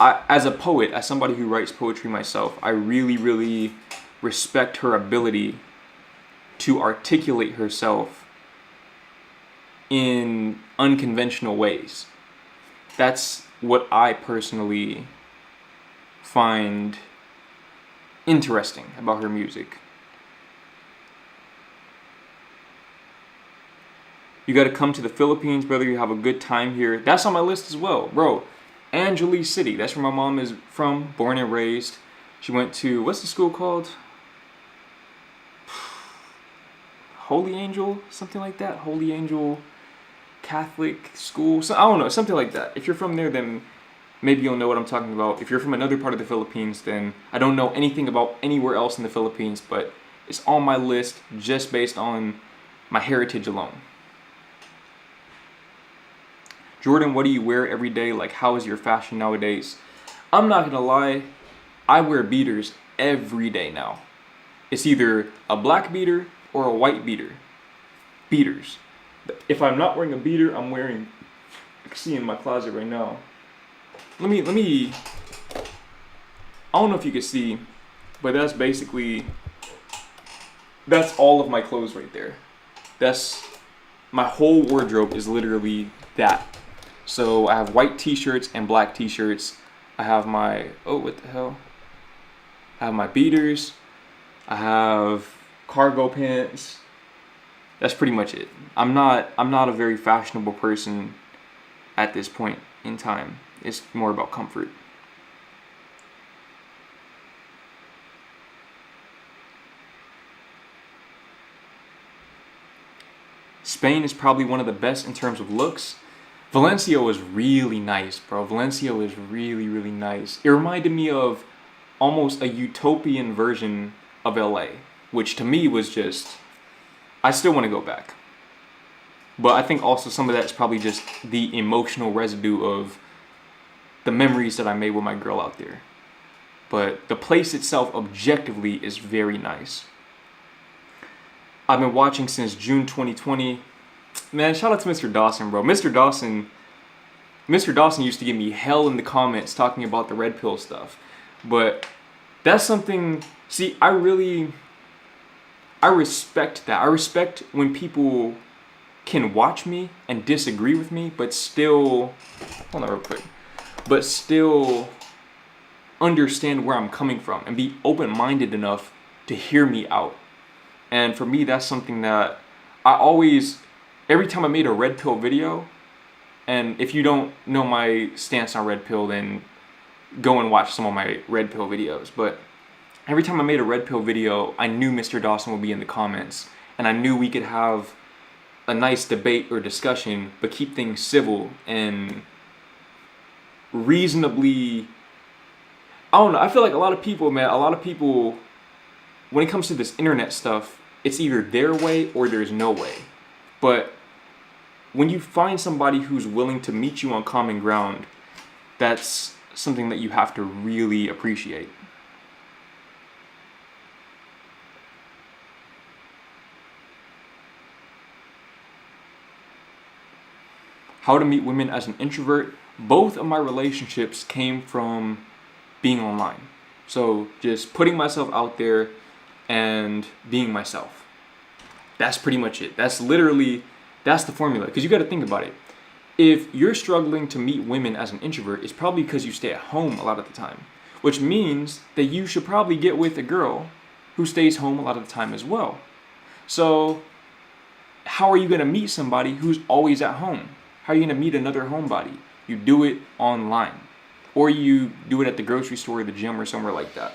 As a poet, as somebody who writes poetry myself, I really, really respect her ability to articulate herself in unconventional ways. That's what I personally find interesting about her music. You gotta come to the Philippines, brother. You have a good time here. That's on my list as well, bro. Angeles City. That's where my mom is from, born and raised. She went to, what's the school called? Holy Angel, something like that. Holy Angel Catholic School. So I don't know, something like that. If you're from there, then maybe you'll know what I'm talking about. If you're from another part of the Philippines, then I don't know anything about anywhere else in the Philippines, but it's on my list just based on my heritage alone. Jordan, what do you wear every day? Like, how is your fashion nowadays? I'm not gonna lie, I wear beaters every day now. It's either a black beater or a white beater. Beaters. If I'm not wearing a beater, I'm wearing, I can see in my closet right now. Let me, I don't know if you can see, but that's basically, that's all of my clothes right there. That's, my whole wardrobe is literally that. So I have white t-shirts and black t-shirts. I have my, oh, what the hell? I have my beaters. I have cargo pants. That's pretty much it. I'm not a very fashionable person at this point in time. It's more about comfort. Spain is probably one of the best in terms of looks. Valencia was really nice, bro. Valencia was really, really nice. It reminded me of almost a utopian version of LA, which to me was just, I still want to go back. But I think also some of that's probably just the emotional residue of the memories that I made with my girl out there. But the place itself objectively is very nice. I've been watching since June 2020. Man, shout out to Mr. Dawson, bro. Mr. Dawson used to give me hell in the comments talking about the red pill stuff. But that's something, see, I respect that. I respect when people can watch me and disagree with me, but still, hold on real quick, but still understand where I'm coming from and be open-minded enough to hear me out. And for me, that's something that I always, every time I made a red pill video, and if you don't know my stance on red pill, then go and watch some of my red pill videos. But every time I made a red pill video, I knew Mr. Dawson would be in the comments, and I knew we could have a nice debate or discussion, but keep things civil and reasonably, I don't know, I feel like a lot of people, man, when it comes to this internet stuff, it's either their way or there's no way. But when you find somebody who's willing to meet you on common ground, that's something that you have to really appreciate. How to meet women as an introvert. Both of my relationships came from being online. So just putting myself out there and being myself. That's pretty much it. That's the formula. Because you got to think about it. If you're struggling to meet women as an introvert, it's probably because you stay at home a lot of the time. Which means that you should probably get with a girl who stays home a lot of the time as well. So how are you going to meet somebody who's always at home? How are you going to meet another homebody? You do it online. Or you do it at the grocery store or the gym or somewhere like that.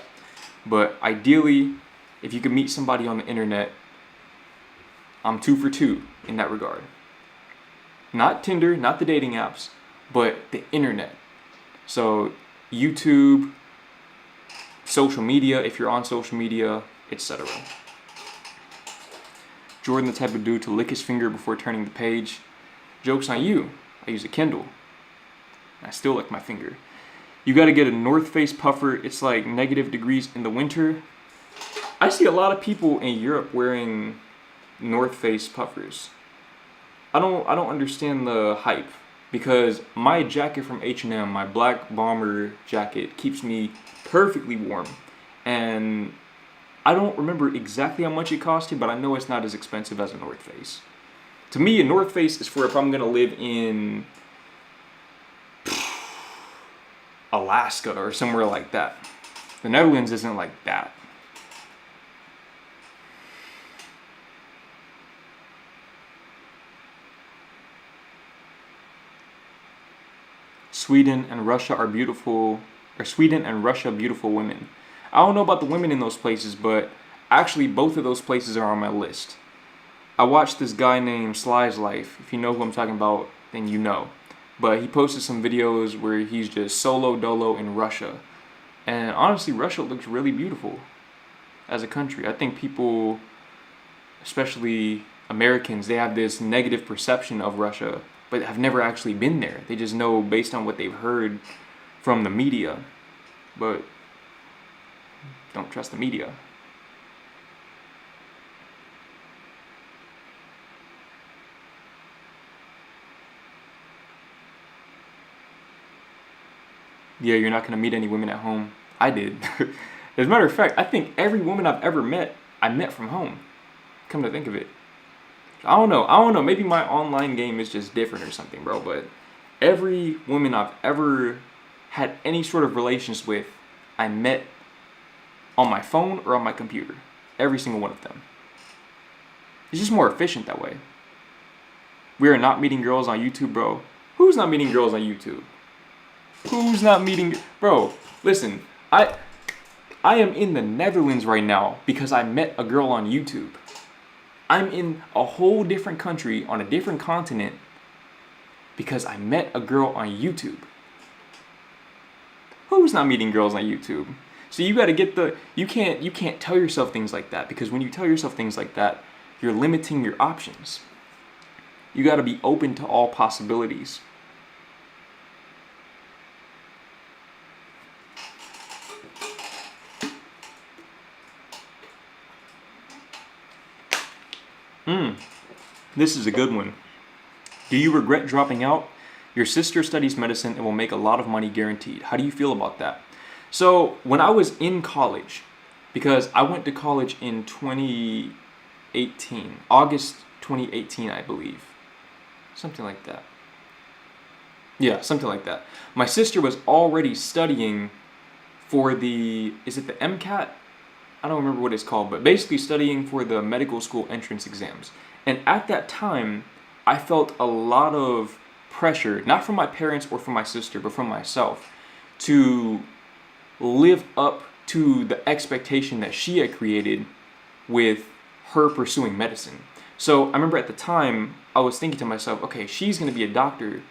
But ideally, if you can meet somebody on the internet, I'm 2 for 2 in that regard. Not Tinder, not the dating apps, but the internet. So YouTube, social media, if you're on social media, etc. Jordan, the type of dude to lick his finger before turning the page. Joke's on you. I use a Kindle. I still lick my finger. You got to get a North Face puffer. It's like -degrees in the winter. I see a lot of people in Europe wearing North Face puffers. I don't understand the hype, because my jacket from H&M, my black bomber jacket, keeps me perfectly warm. And I don't remember exactly how much it costed, but I know it's not as expensive as a North Face. To me, a North Face is for if I'm going to live in Alaska or somewhere like that. The Netherlands isn't like that. Sweden and Russia beautiful women. I don't know about the women in those places, but actually both of those places are on my list. I watched this guy named Sly's Life. If you know who I'm talking about, then you know. But he posted some videos where he's just solo dolo in Russia. And honestly, Russia looks really beautiful as a country. I think people, especially Americans, they have this negative perception of Russia, but have never actually been there. They just know based on what they've heard from the media. But don't trust the media. Yeah, you're not going to meet any women at home. I did. As a matter of fact, I think every woman I've ever met, I met from home. Come to think of it. I don't know. Maybe my online game is just different or something, bro. But every woman I've ever had any sort of relations with, I met on my phone or on my computer. Every single one of them. It's just more efficient that way. We are not meeting girls on YouTube, bro. Who's not meeting girls on YouTube? Who's not meeting... Bro, listen. I am in the Netherlands right now because I met a girl on YouTube. I'm in a whole different country on a different continent because I met a girl on YouTube. Who's not meeting girls on YouTube? So you got to get the... You can't tell yourself things like that, because when you tell yourself things like that, you're limiting your options. You got to be open to all possibilities. This is a good one. Do you regret dropping out? Your sister studies medicine and will make a lot of money guaranteed. How do you feel about that? So when I was in college, because I went to college in 2018, August 2018, I believe. Something like that. Yeah, something like that. My sister was already studying for the, is it the MCAT? I don't remember what it's called, but basically studying for the medical school entrance exams. And at that time, I felt a lot of pressure, not from my parents or from my sister, but from myself, to live up to the expectation that she had created with her pursuing medicine. So I remember at the time, I was thinking to myself, okay, she's going to be a doctor.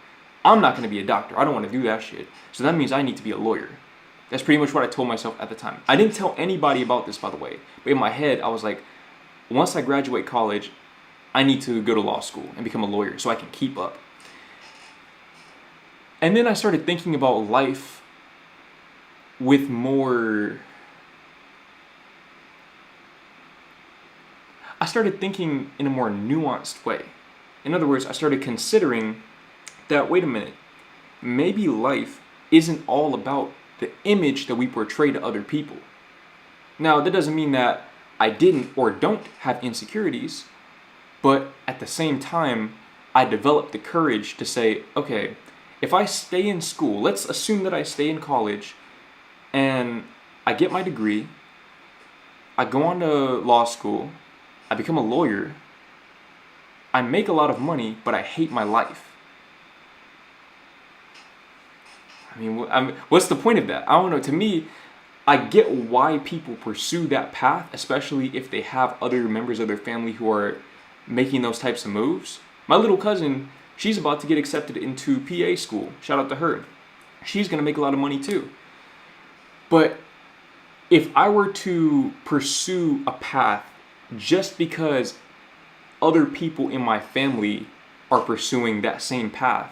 I'm not going to be a doctor. I don't want to do that shit. So that means I need to be a lawyer. That's pretty much what I told myself at the time. I didn't tell anybody about this, by the way. But in my head, I was like, once I graduate college, I need to go to law school and become a lawyer so I can keep up. And then I started thinking about life with more... I started thinking in a more nuanced way. In other words, I started considering that, wait a minute, maybe life isn't all about the image that we portray to other people. Now, that doesn't mean that I didn't or don't have insecurities, but at the same time, I developed the courage to say, okay, if I stay in school, let's assume that I stay in college and I get my degree, I go on to law school, I become a lawyer, I make a lot of money, but I hate my life. I mean, what's the point of that? I don't know. To me, I get why people pursue that path, especially if they have other members of their family who are making those types of moves. My little cousin, she's about to get accepted into PA school. Shout out to her. She's going to make a lot of money too. But if I were to pursue a path just because other people in my family are pursuing that same path,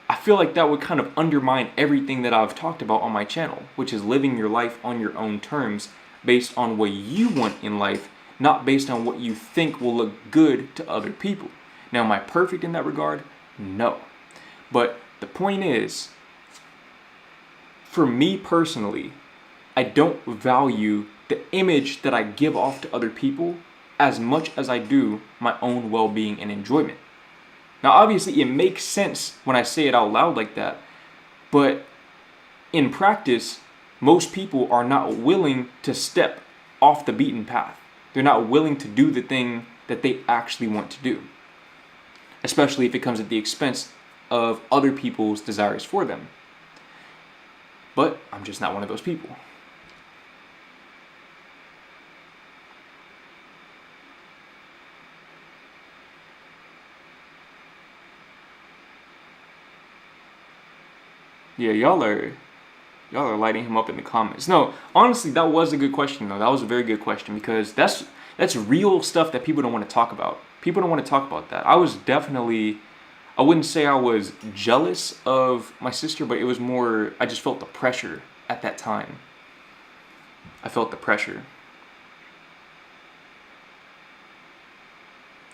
I feel like that would kind of undermine everything that I've talked about on my channel, which is living your life on your own terms based on what you want in life, not based on what you think will look good to other people. Now, am I perfect in that regard? No. But the point is, for me personally, I don't value the image that I give off to other people as much as I do my own well-being and enjoyment. Now, obviously, it makes sense when I say it out loud like that, but in practice, most people are not willing to step off the beaten path. They're not willing to do the thing that they actually want to do, especially if it comes at the expense of other people's desires for them. But I'm just not one of those people. Yeah, y'all are lighting him up in the comments. No, honestly, that was a good question though. That was a very good question because that's real stuff that people don't want to talk about. People don't want to talk about that. I wouldn't say I was jealous of my sister, but it was more, I just felt the pressure at that time. I felt the pressure.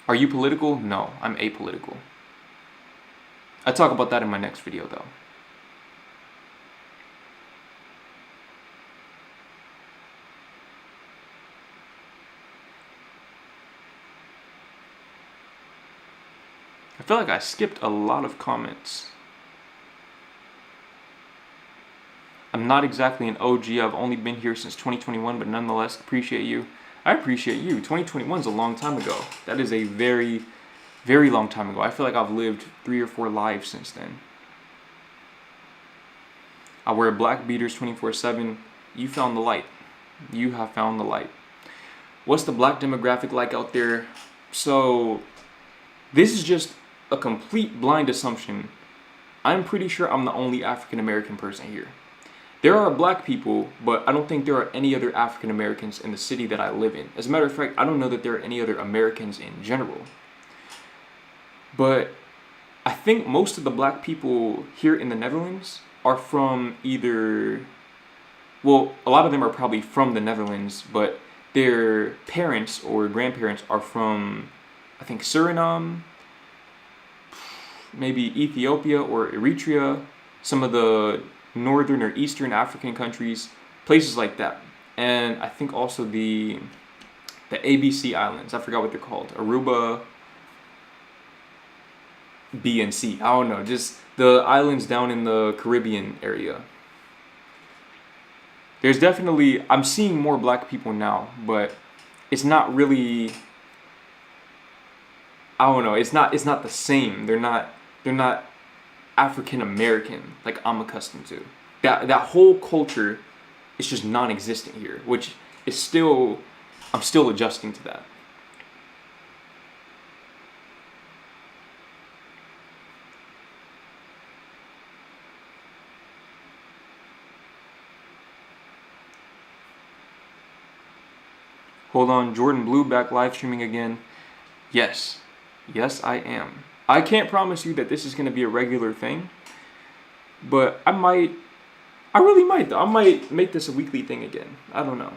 Are you political? No, I'm apolitical. I'll talk about that in my next video though. I feel like I skipped a lot of comments. I'm not exactly an OG. I've only been here since 2021, but nonetheless, appreciate you. I appreciate you. 2021 is a long time ago. That is a very, very long time ago. I feel like I've lived 3 or 4 lives since then. I wear black beaters 24/7. You found the light. You have found the light. What's the black demographic like out there? So, this is just a complete blind assumption. I'm pretty sure I'm the only African American person here. There are black people, but I don't think there are any other African Americans in the city that I live in. As a matter of fact, I don't know that there are any other Americans in general. But I think most of the black people here in the Netherlands are from either, well, a lot of them are probably from the Netherlands, but their parents or grandparents are from, I think, Suriname, maybe Ethiopia or Eritrea, some of the northern or eastern African countries, places like that. And I think also the ABC Islands, I forgot what they're called, Aruba, B and C, I don't know, just the islands down in the Caribbean area. There's definitely, I'm seeing more black people now, but it's not really, I don't know, it's not the same. They're not African American like I'm accustomed to. That whole culture is just non-existent here, which is still, I'm still adjusting to that. Hold on, Jordan Blue back live streaming again. Yes. Yes, I am. I can't promise you that this is going to be a regular thing, but I really might though. I might make this a weekly thing again. I don't know.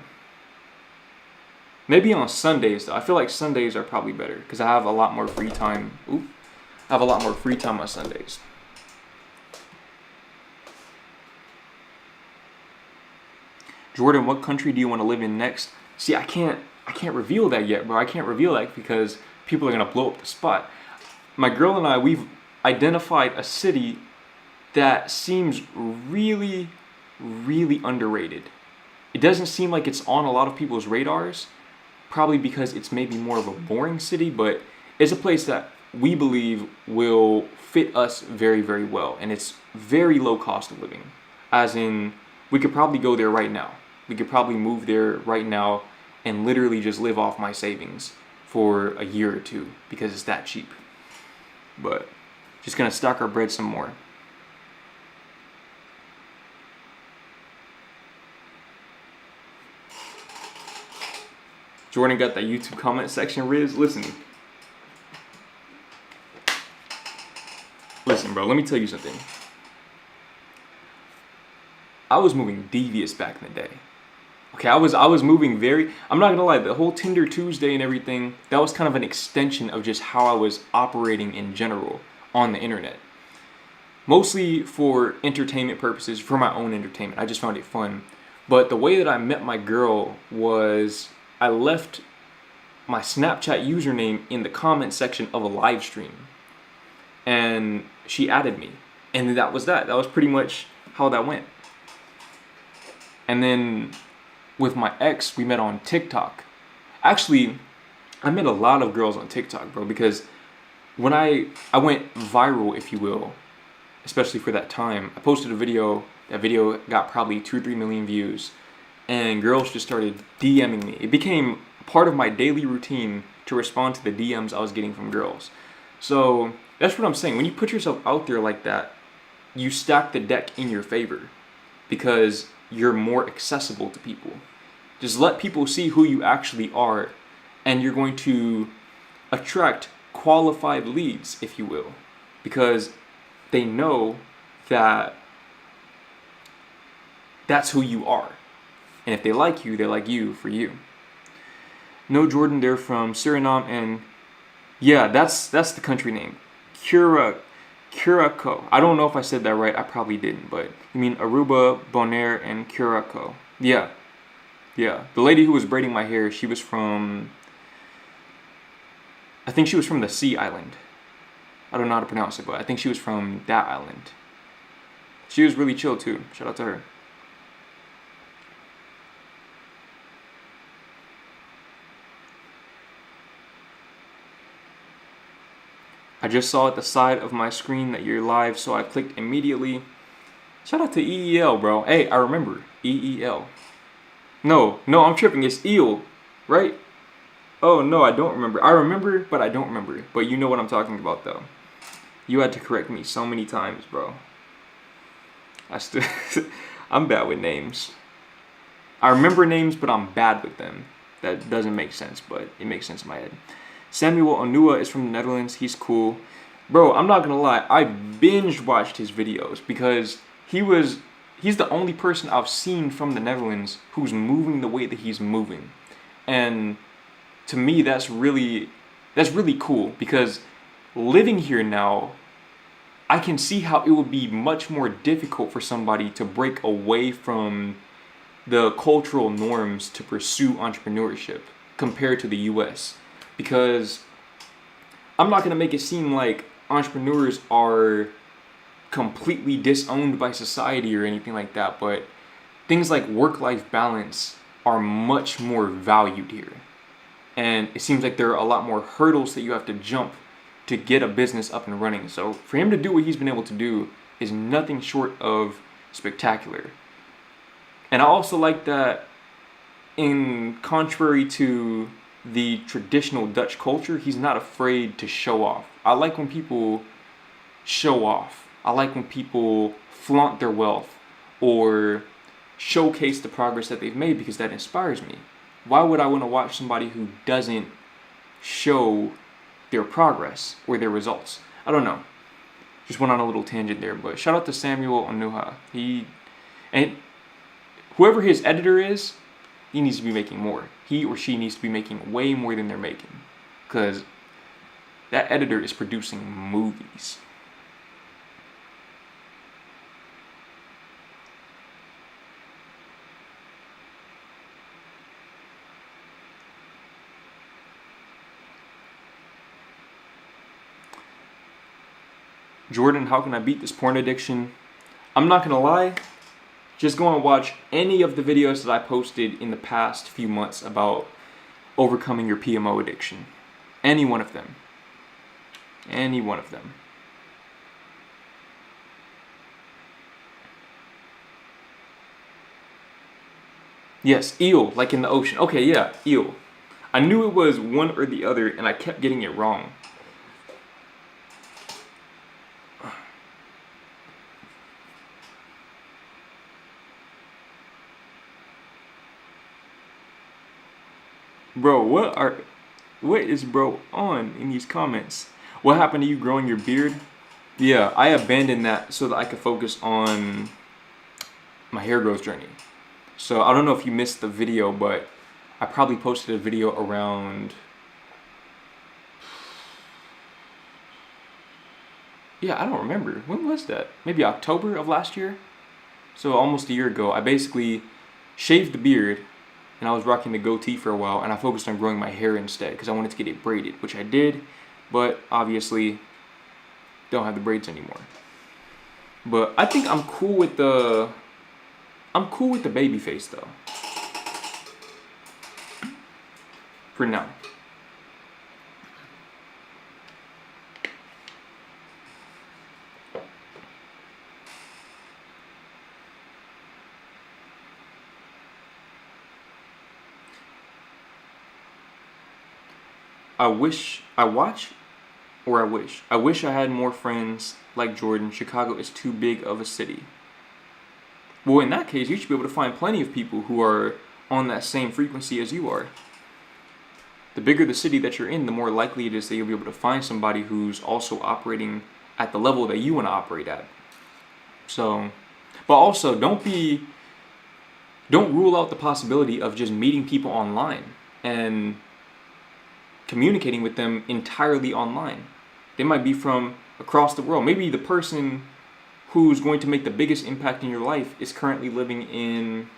Maybe on Sundays though. I feel like Sundays are probably better because I have a lot more free time. I have a lot more free time on Sundays. Jordan, what country do you want to live in next? See, I can't reveal that yet, bro. I can't reveal that because people are gonna blow up the spot. My girl and I, we've identified a city that seems really, really underrated. It doesn't seem like it's on a lot of people's radars, probably because it's maybe more of a boring city, but it's a place that we believe will fit us very, very well. And it's very low cost of living. As in, we could probably go there right now. We could probably move there right now and literally just live off my savings for a year or two because it's that cheap. But just gonna stack our bread some more. Jordan got that YouTube comment section, Riz. Listen, bro, let me tell you something. I was moving devious back in the day. Okay, I was moving very, I'm not gonna lie, the whole Tinder Tuesday and everything, that was kind of an extension of just how I was operating in general on the internet. Mostly for entertainment purposes, for my own entertainment. I just found it fun. But the way that I met my girl was I left my Snapchat username in the comment section of a live stream. And she added me. And that was that. That was pretty much how that went. And then with my ex, we met on TikTok. Actually, I met a lot of girls on TikTok, bro, because when I went viral, if you will, especially for that time, I posted a video. That video got probably 2 or 3 million views, and girls just started DMing me. It became part of my daily routine to respond to the DMs I was getting from girls. So that's what I'm saying. When you put yourself out there like that, you stack the deck in your favor because you're more accessible to people. Just let people see who you actually are, and you're going to attract qualified leads, if you will, because they know that that's who you are. And if they like you, they like you for you. No, Jordan, they're from Suriname, and yeah, that's the country name. Curacao. I don't know if I said that right. I probably didn't, but you mean Aruba, Bonaire, and Curacao. Yeah. The lady who was braiding my hair, she was from, I think she was from the Sea Island. I don't know how to pronounce it, but I think she was from that island. She was really chill too. Shout out to her. I just saw at the side of my screen that you're live, so I clicked immediately. Shout out to EEL, bro. Hey, I remember. EEL. No, I'm tripping. It's eel, right? Oh, no, I don't remember. I remember, but I don't remember. But you know what I'm talking about, though. You had to correct me so many times, bro. I'm bad with names. I remember names, but I'm bad with them. That doesn't make sense, but it makes sense in my head. Samuel Onua is from the Netherlands. He's cool. Bro, I'm not gonna lie. I binge watched his videos because he's the only person I've seen from the Netherlands who's moving the way that he's moving. And to me, that's really cool because living here now, I can see how it would be much more difficult for somebody to break away from the cultural norms to pursue entrepreneurship compared to the US. Because I'm not going to make it seem like entrepreneurs are completely disowned by society or anything like that, but things like work-life balance are much more valued here. And it seems like there are a lot more hurdles that you have to jump to get a business up and running. So for him to do what he's been able to do is nothing short of spectacular. And I also like that, in contrary to the traditional Dutch culture, he's not afraid to show off. I like when people show off. I like when people flaunt their wealth or showcase the progress that they've made because that inspires me. Why would I want to watch somebody who doesn't show their progress or their results? I don't know. Just went on a little tangent there, but shout out to Samuel Onuha. And whoever his editor is, he needs to be making more. He or she needs to be making way more than they're making, because that editor is producing movies. Jordan, how can I beat this porn addiction? I'm not gonna lie, just go and watch any of the videos that I posted in the past few months about overcoming your PMO addiction. Any one of them. Any one of them. Yes, eel, like in the ocean. Okay, yeah, eel. I knew it was one or the other, and I kept getting it wrong. Bro, what is bro on in these comments? What happened to you growing your beard? Yeah, I abandoned that so that I could focus on my hair growth journey. So I don't know if you missed the video, but I probably posted a video around, yeah, I don't remember. When was that? Maybe October of last year? So almost a year ago. I basically shaved the beard, and I was rocking the goatee for a while, and I focused on growing my hair instead because I wanted to get it braided, which I did, but obviously don't have the braids anymore. But I think I'm cool with the baby face though. For now. I wish I had more friends like Jordan. Chicago is too big of a city. Well, in that case, you should be able to find plenty of people who are on that same frequency as you are. The bigger the city that you're in, the more likely it is that you'll be able to find somebody who's also operating at the level that you want to operate at. So, but also don't rule out the possibility of just meeting people online and communicating with them entirely online. They might be from across the world. Maybe the person who's going to make the biggest impact in your life is currently living in,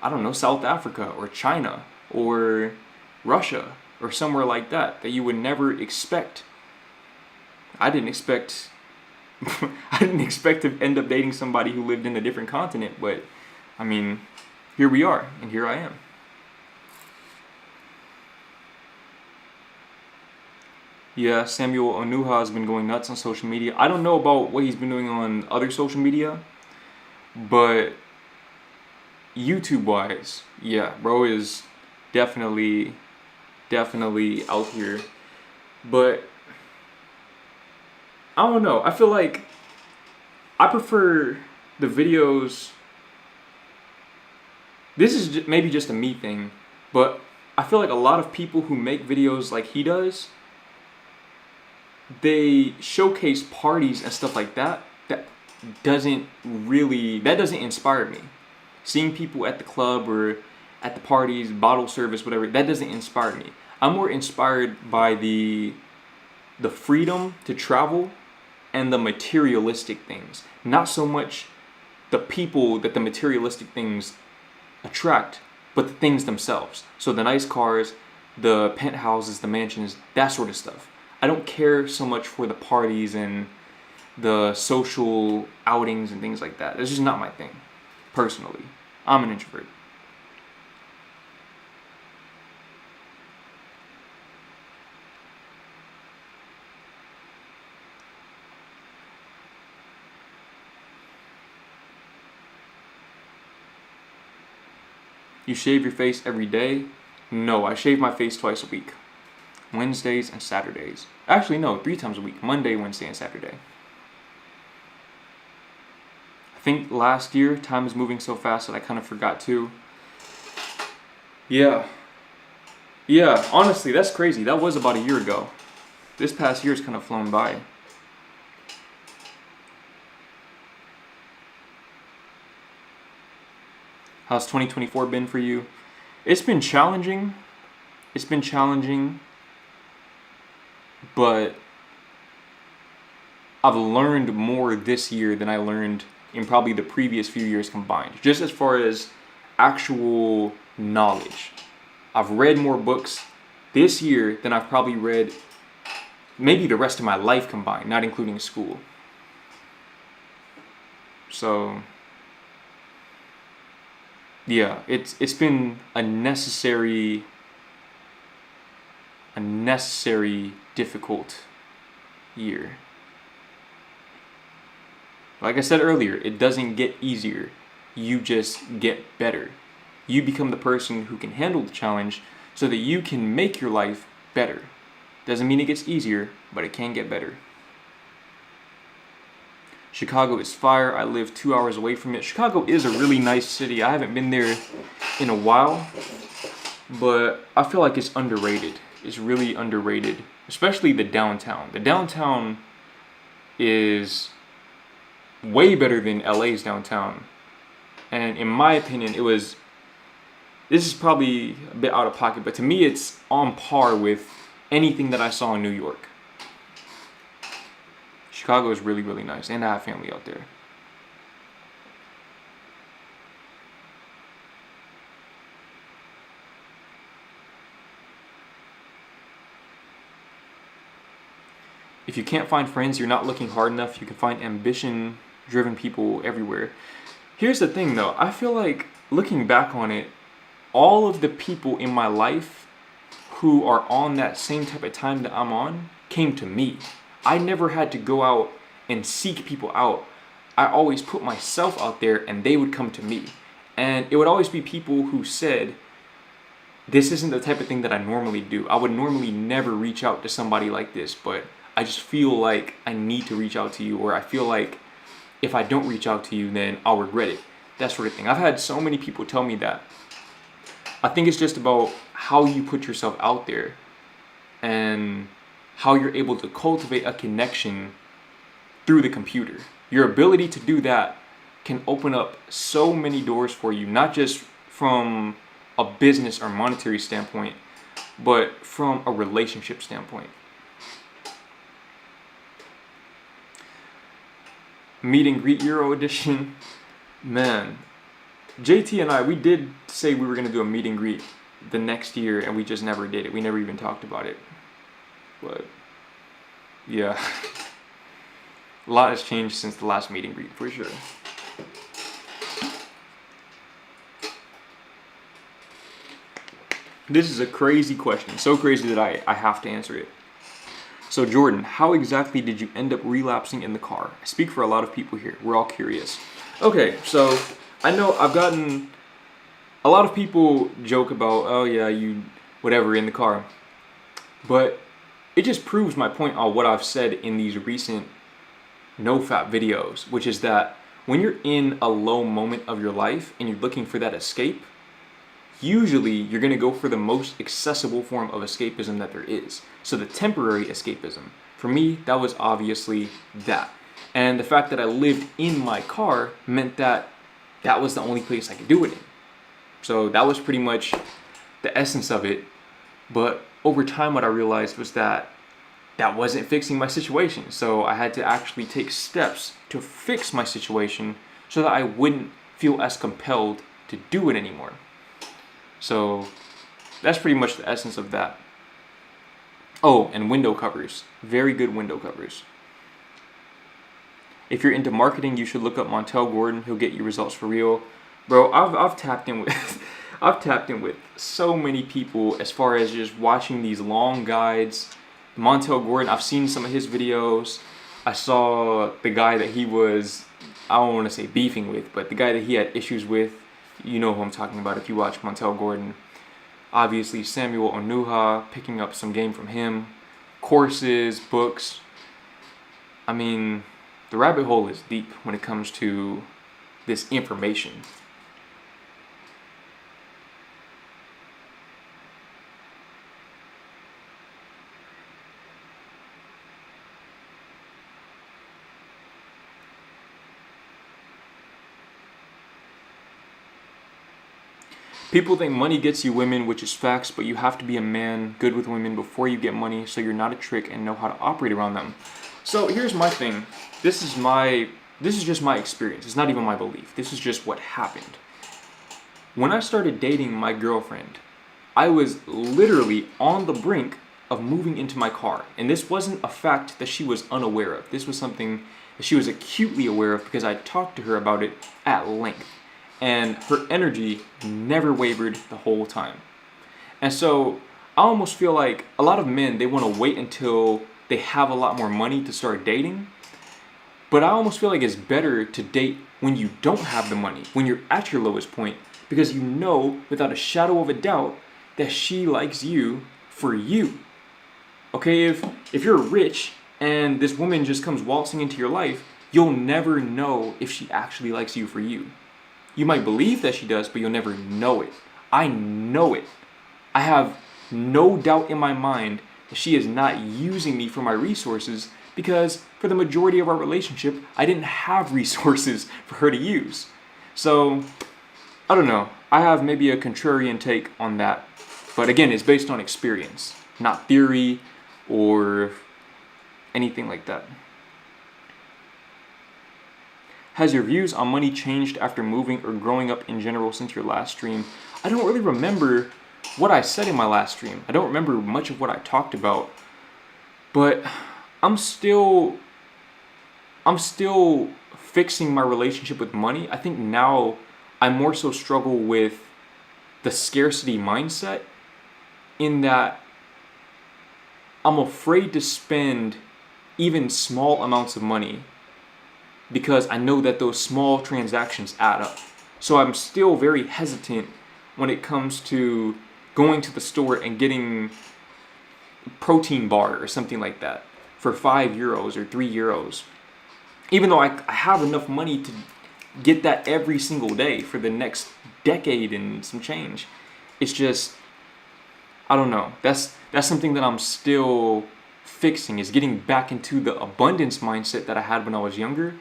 I don't know, South Africa or China or Russia or somewhere like that you would never expect. I didn't expect to end up dating somebody who lived in a different continent, but I mean, here we are, and here I am. Yeah, Samuel Onuha has been going nuts on social media. I don't know about what he's been doing on other social media, but YouTube-wise, yeah, bro is definitely out here. But I don't know. I feel like I prefer the videos. This is maybe just a me thing, but I feel like a lot of people who make videos like he does, they showcase parties and stuff like that. That doesn't inspire me. Seeing people at the club or at the parties, bottle service, whatever, that doesn't inspire me. I'm more inspired by the freedom to travel and the materialistic things. Not so much the people that the materialistic things attract, but the things themselves. So the nice cars, the penthouses, the mansions, that sort of stuff. I don't care so much for the parties and the social outings and things like that. That's just not my thing, personally. I'm an introvert. You shave your face every day? No, I shave my face twice a week. Wednesdays and Saturdays. Actually, no, 3 times a week. Monday, Wednesday, and Saturday. I think last year, time is moving so fast that I kind of forgot to. Yeah. Yeah, honestly, that's crazy. That was about a year ago. This past year's kind of flown by. How's 2024 been for you? It's been challenging. It's been challenging, but I've learned more this year than I learned in probably the previous few years combined. Just as far as actual knowledge. I've read more books this year than I've probably read maybe the rest of my life combined, not including school. So yeah, it's been a necessary difficult year. Like I said earlier, it doesn't get easier. You just get better. You become the person who can handle the challenge so that you can make your life better. Doesn't mean it gets easier, but it can get better. Chicago is fire. I live 2 hours away from it. Chicago is a really nice city. I haven't been there in a while, but I feel like it's underrated. It's really underrated, especially the downtown. The downtown is way better than LA's downtown. And in my opinion, this is probably a bit out of pocket, but to me it's on par with anything that I saw in New York. Chicago is really, really nice, and I have family out there. If you can't find friends, you're not looking hard enough. You can find ambition-driven people everywhere. Here's the thing, though. I feel like, looking back on it, all of the people in my life who are on that same type of time that I'm on came to me. I never had to go out and seek people out. I always put myself out there and they would come to me. And it would always be people who said, this isn't the type of thing that I normally do. I would normally never reach out to somebody like this, but I just feel like I need to reach out to you, or I feel like if I don't reach out to you, then I'll regret it. That sort of thing. I've had so many people tell me that. I think it's just about how you put yourself out there and how you're able to cultivate a connection through the computer. Your ability to do that can open up so many doors for you, not just from a business or monetary standpoint, but from a relationship standpoint. Meet and greet Euro edition. Man, JT and I, we did say we were going to do a meet and greet the next year, and we just never did it. We never even talked about it. But yeah, a lot has changed since the last meet and greet, for sure. This is a crazy question, so crazy that I have to answer it. So Jordan, how exactly did you end up relapsing in the car? I speak for a lot of people here. We're all curious. Okay, so I know I've gotten a lot of people joke about, oh yeah, you whatever in the car. But it just proves my point on what I've said in these recent NoFap videos, which is that when you're in a low moment of your life and you're looking for that escape, usually you're going to go for the most accessible form of escapism that there is. So the temporary escapism. For me, that was obviously that. And the fact that I lived in my car meant that that was the only place I could do it in. So that was pretty much the essence of it. But over time, what I realized was that that wasn't fixing my situation. So I had to actually take steps to fix my situation so that I wouldn't feel as compelled to do it anymore. So that's pretty much the essence of that. Oh, and window covers. Very good window covers. If you're into marketing, you should look up Montel Gordon. He'll get you results for real. Bro, I've tapped in with I've tapped in with so many people as far as just watching these long guides. Montel Gordon, I've seen some of his videos. I saw the guy that he was, I don't want to say beefing with, but the guy that he had issues with. You know who I'm talking about if you watch Montel Gordon. Obviously, Samuel Onuha, picking up some game from him. Courses, books. I mean, the rabbit hole is deep when it comes to this information. People think money gets you women, which is facts, but you have to be a man good with women before you get money, so you're not a trick and know how to operate around them. So here's my thing. This is just my experience. It's not even my belief. This is just what happened. When I started dating my girlfriend, I was literally on the brink of moving into my car. And this wasn't a fact that she was unaware of. This was something that she was acutely aware of because I talked to her about it at length. And her energy never wavered the whole time. And so I almost feel like a lot of men, they want to wait until they have a lot more money to start dating. But I almost feel like it's better to date when you don't have the money, when you're at your lowest point, because you know without a shadow of a doubt that she likes you for you. Okay, if you're rich and this woman just comes waltzing into your life, you'll never know if she actually likes you for you. You might believe that she does, but you'll never know it. I know it. I have no doubt in my mind that she is not using me for my resources because for the majority of our relationship, I didn't have resources for her to use. So, I don't know. I have maybe a contrarian take on that. But again, it's based on experience, not theory or anything like that. Has your views on money changed after moving or growing up in general since your last stream? I don't really remember what I said in my last stream. I don't remember much of what I talked about. But I'm still fixing my relationship with money. I think now I more so struggle with the scarcity mindset in that I'm afraid to spend even small amounts of money because I know that those small transactions add up. So I'm still very hesitant when it comes to going to the store and getting a protein bar or something like that for €5 or €3. Even though I have enough money to get that every single day for the next decade and some change. It's just, I don't know. That's something that I'm still fixing, is getting back into the abundance mindset that I had when I was younger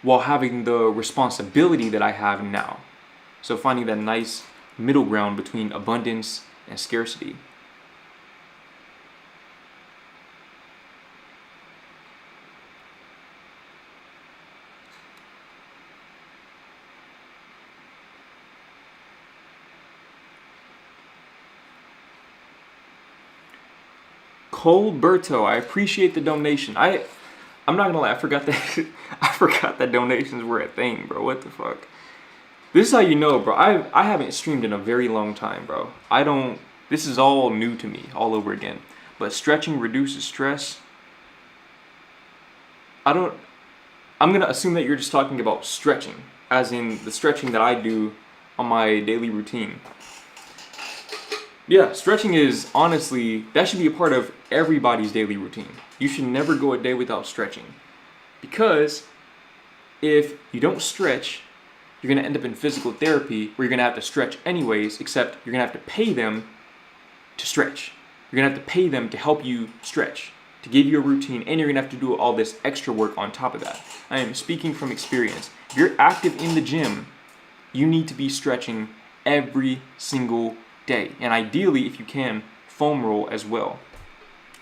while having the responsibility that I have now. So finding that nice middle ground between abundance and scarcity. Colberto, I appreciate the donation. I'm not gonna lie, I forgot that donations were a thing, bro. What the fuck? This is how you know, bro. I haven't streamed in a very long time, bro. This is all new to me, all over again. But stretching reduces stress. I'm gonna assume that you're just talking about stretching, as in the stretching that I do on my daily routine. Yeah, stretching is honestly, that should be a part of everybody's daily routine. You should never go a day without stretching. Because if you don't stretch, you're going to end up in physical therapy where you're going to have to stretch anyways, except you're going to have to pay them to stretch. You're going to have to pay them to help you stretch, to give you a routine, and you're going to have to do all this extra work on top of that. I am speaking from experience. If you're active in the gym, you need to be stretching every single day. And ideally, if you can, foam roll as well.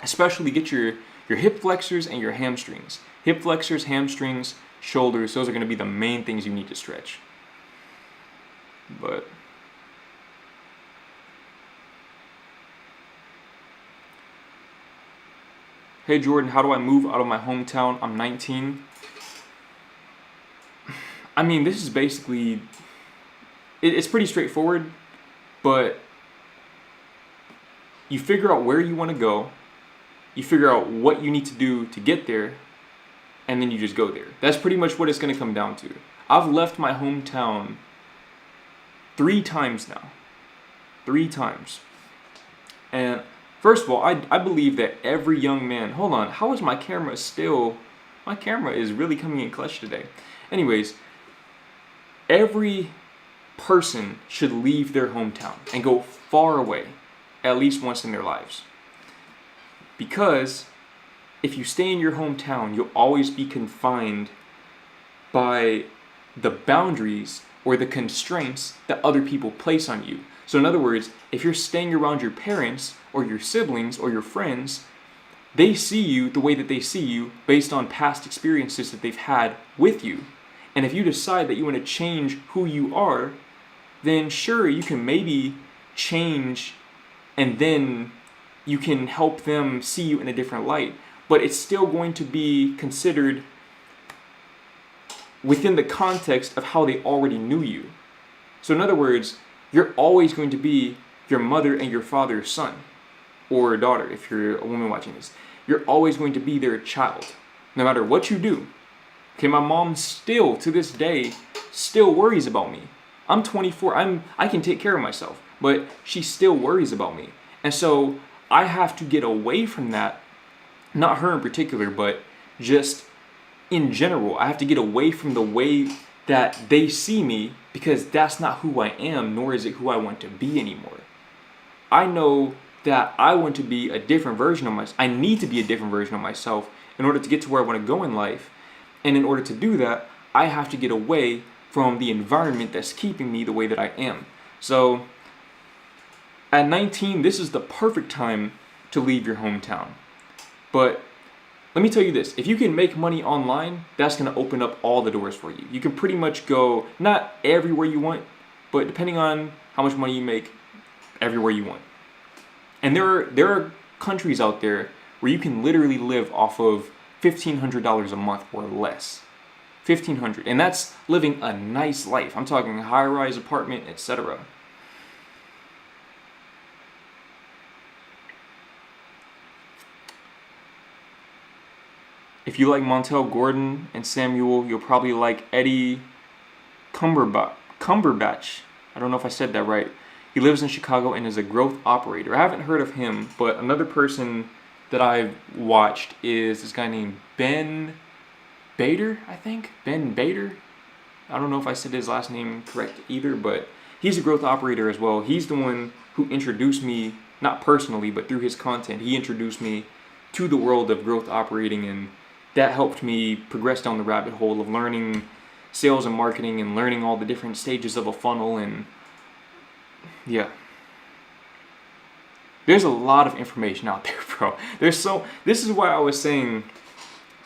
Especially get your hip flexors and your hamstrings. Hip flexors, hamstrings, shoulders, those are going to be the main things you need to stretch. But hey Jordan, how do I move out of my hometown? I'm 19. I mean, this is basically, it's pretty straightforward, but you figure out where you want to go, you figure out what you need to do to get there, and then you just go there. That's pretty much what it's going to come down to. I've left my hometown 3 times now. 3 times. And first of all, I believe that every young man... Hold on, how is my camera still... My camera is really coming in clutch today. Anyways, every person should leave their hometown and go far away, at least once in their lives. Because if you stay in your hometown, you'll always be confined by the boundaries or the constraints that other people place on you. So in other words, if you're staying around your parents or your siblings or your friends, they see you the way that they see you based on past experiences that they've had with you. And if you decide that you want to change who you are, then sure, you can maybe change and then you can help them see you in a different light. But it's still going to be considered within the context of how they already knew you. So in other words, you're always going to be your mother and your father's son or daughter if you're a woman watching this. You're always going to be their child, no matter what you do. Okay, my mom still, to this day, still worries about me. I'm 24, I can take care of myself, but she still worries about me. And so I have to get away from that, not her in particular, but just in general. I have to get away from the way that they see me because that's not who I am, nor is it who I want to be anymore. I know that I want to be a different version of myself. I need to be a different version of myself in order to get to where I want to go in life. And in order to do that, I have to get away from the environment that's keeping me the way that I am. So at 19, this is the perfect time to leave your hometown. But let me tell you this, if you can make money online, that's going to open up all the doors for you. You can pretty much go, not everywhere you want, but depending on how much money you make, everywhere you want. And there are countries out there where you can literally live off of $1,500 a month or less. $1,500, and that's living a nice life. I'm talking high-rise apartment, etc. If you like Montel Gordon and Samuel, you'll probably like Eddie Cumberbatch. I don't know if I said that right. He lives in Chicago and is a growth operator. I haven't heard of him, but another person that I've watched is this guy named Ben Bader, I think? Ben Bader? I don't know if I said his last name correct either, but he's a growth operator as well. He's the one who introduced me, not personally, but through his content, he introduced me to the world of growth operating, and that helped me progress down the rabbit hole of learning sales and marketing and learning all the different stages of a funnel. And yeah, there's a lot of information out there, bro. This is why I was saying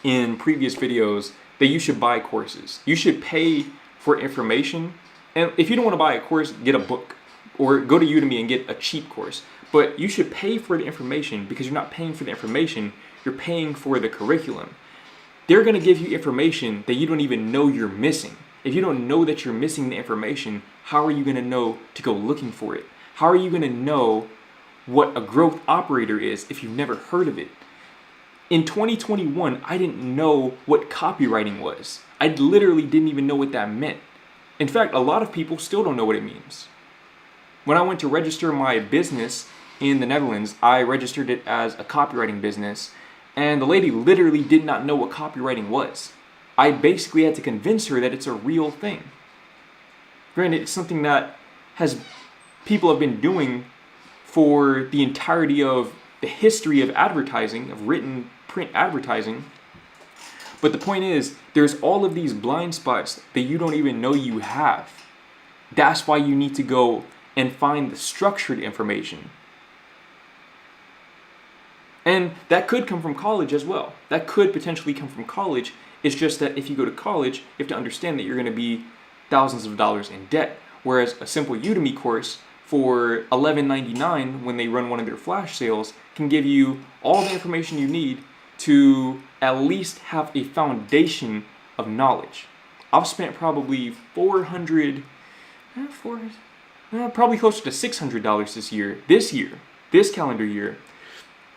in previous videos that you should buy courses. You should pay for information. And if you don't want to buy a course, get a book or go to Udemy and get a cheap course. But you should pay for the information because you're not paying for the information, you're paying for the curriculum. They're going to give you information that you don't even know you're missing. If you don't know that you're missing the information, how are you going to know to go looking for it? How are you going to know what a growth operator is if you've never heard of it? In 2021, I didn't know what copywriting was. I literally didn't even know what that meant. In fact, a lot of people still don't know what it means. When I went to register my business in the Netherlands, I registered it as a copywriting business, and the lady literally did not know what copywriting was. I basically had to convince her that it's a real thing. Granted, it's something that people have been doing for the entirety of the history of advertising, of written print advertising. But the point is, there's all of these blind spots that you don't even know you have. That's why you need to go and find the structured information. And that could come from college as well. That could potentially come from college. It's just that if you go to college, you have to understand that you're going to be thousands of dollars in debt. Whereas a simple Udemy course for $11.99 when they run one of their flash sales can give you all the information you need to at least have a foundation of knowledge. I've spent probably probably closer to $600 this calendar year,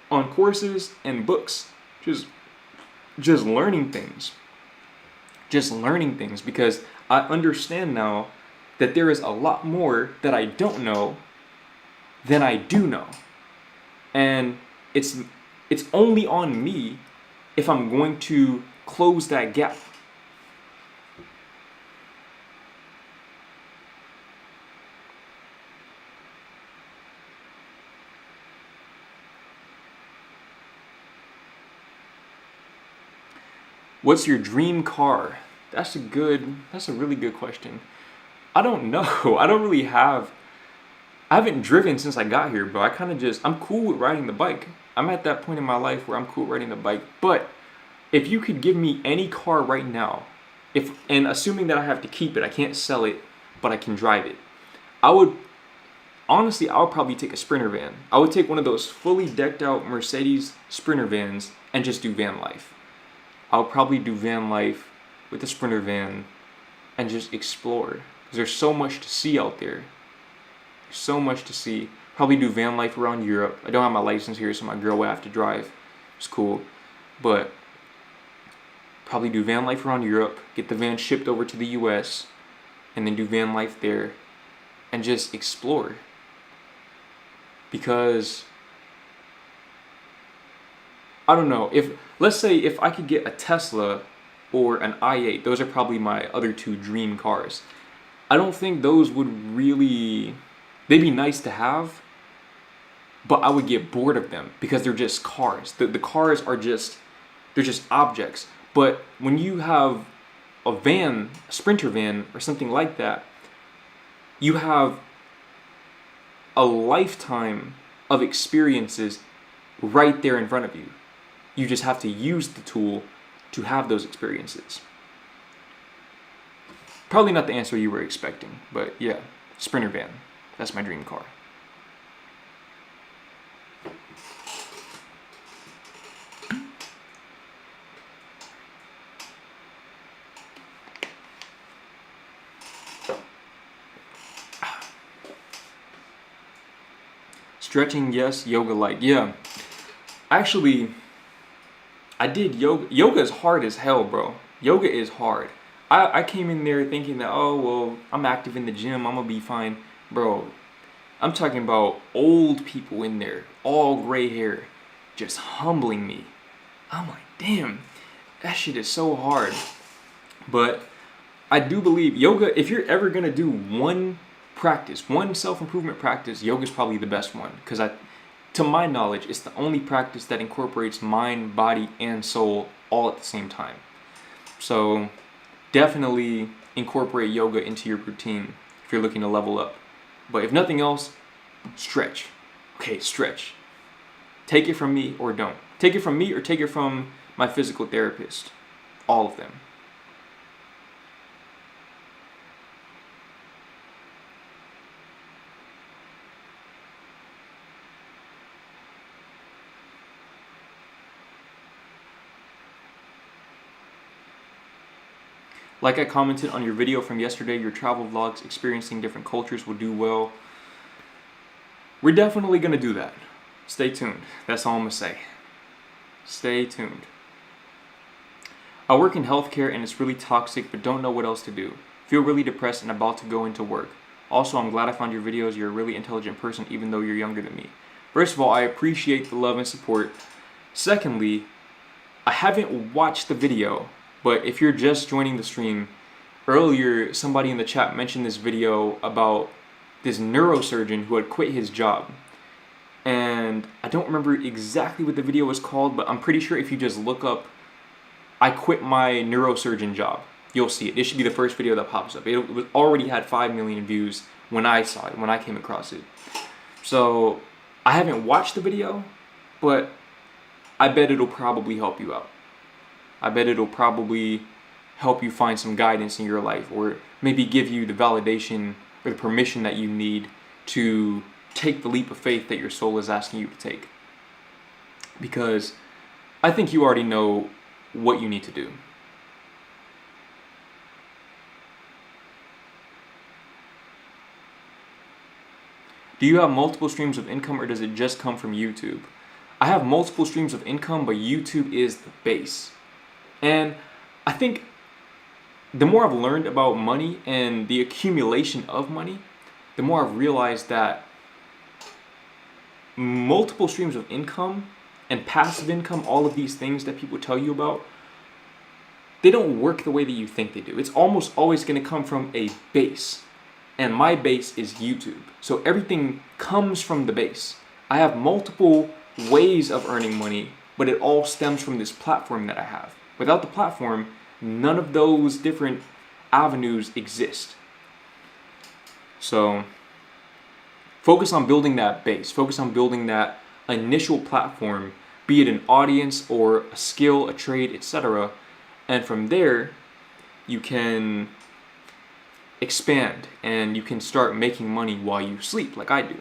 on courses and books, just learning things. Just learning things because I understand now that there is a lot more that I don't know than I do know. And it's only on me if I'm going to close that gap. What's your dream car? That's a really good question. I don't know. I haven't driven since I got here, bro. I'm cool with riding the bike. I'm at that point in my life where I'm cool riding the bike. But if you could give me any car right now, and assuming that I have to keep it, I can't sell it, but I can drive it. I would probably take a Sprinter van. I would take one of those fully decked out Mercedes Sprinter vans and just do van life. I would probably do van life with the Sprinter van and just explore. Because there's so much to see out there. There's so much to see. Probably do van life around Europe. I don't have my license here, so my girl would have to drive. It's cool. But probably do van life around Europe, get the van shipped over to the US, and then do van life there and just explore. Because I don't know, let's say if I could get a Tesla or an i8, those are probably my other two dream cars. I don't think those would really, they'd be nice to have, but I would get bored of them because they're just cars. The cars are they're just objects. But when you have a van, a Sprinter van or something like that, you have a lifetime of experiences right there in front of you. You just have to use the tool to have those experiences. Probably not the answer you were expecting, but yeah, Sprinter van. That's my dream car. Stretching, yes. Yoga, like, yeah. Actually, I did yoga. Yoga is hard as hell, bro. Yoga is hard. I came in there thinking that, oh, well, I'm active in the gym, I'm gonna be fine. Bro, I'm talking about old people in there, all gray hair, just humbling me. I'm like, damn, that shit is so hard. But I do believe yoga, if you're ever gonna do one practice, one self-improvement practice, yoga is probably the best one. Because to my knowledge, it's the only practice that incorporates mind, body, and soul all at the same time. So definitely incorporate yoga into your routine if you're looking to level up. But if nothing else, stretch. Okay, stretch. Take it from me or don't. Take it from me or take it from my physical therapist. All of them. Like I commented on your video from yesterday, your travel vlogs experiencing different cultures will do well. We're definitely going to do that. Stay tuned. That's all I'm going to say. Stay tuned. I work in healthcare and it's really toxic, but don't know what else to do. Feel really depressed and about to go into work. Also, I'm glad I found your videos. You're a really intelligent person even though you're younger than me. First of all, I appreciate the love and support. Secondly, I haven't watched the video. But if you're just joining the stream, earlier somebody in the chat mentioned this video about this neurosurgeon who had quit his job. And I don't remember exactly what the video was called, but I'm pretty sure if you just look up, I quit my neurosurgeon job, you'll see it. It should be the first video that pops up. It was already had 5 million views when I saw it, when I came across it. So I haven't watched the video, but I bet it'll probably help you out. I bet it'll probably help you find some guidance in your life, or maybe give you the validation or the permission that you need to take the leap of faith that your soul is asking you to take. Because I think you already know what you need to do. Do you have multiple streams of income or does it just come from YouTube? I have multiple streams of income, but YouTube is the base. And I think the more I've learned about money and the accumulation of money, the more I've realized that multiple streams of income and passive income, all of these things that people tell you about, they don't work the way that you think they do. It's almost always going to come from a base. And my base is YouTube. So everything comes from the base. I have multiple ways of earning money, but it all stems from this platform that I have. Without the platform, none of those different avenues exist. So focus on building that base. Focus on building that initial platform, be it an audience or a skill, a trade, etc. And from there, you can expand and you can start making money while you sleep, like I do.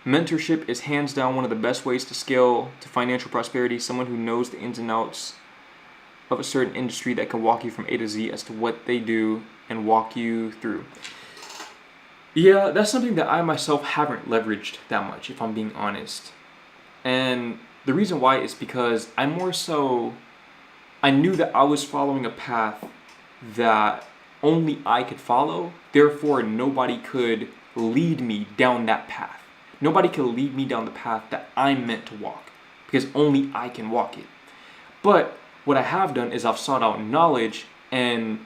Mentorship is hands down one of the best ways to scale to financial prosperity. Someone who knows the ins and outs of a certain industry that can walk you from A to Z as to what they do and walk you through. Yeah, that's something that I myself haven't leveraged that much, if I'm being honest. And the reason why is because I knew that I was following a path that only I could follow, therefore nobody could lead me down that path. Nobody can lead me down the path that I'm meant to walk, because only I can walk it. But what I have done is I've sought out knowledge and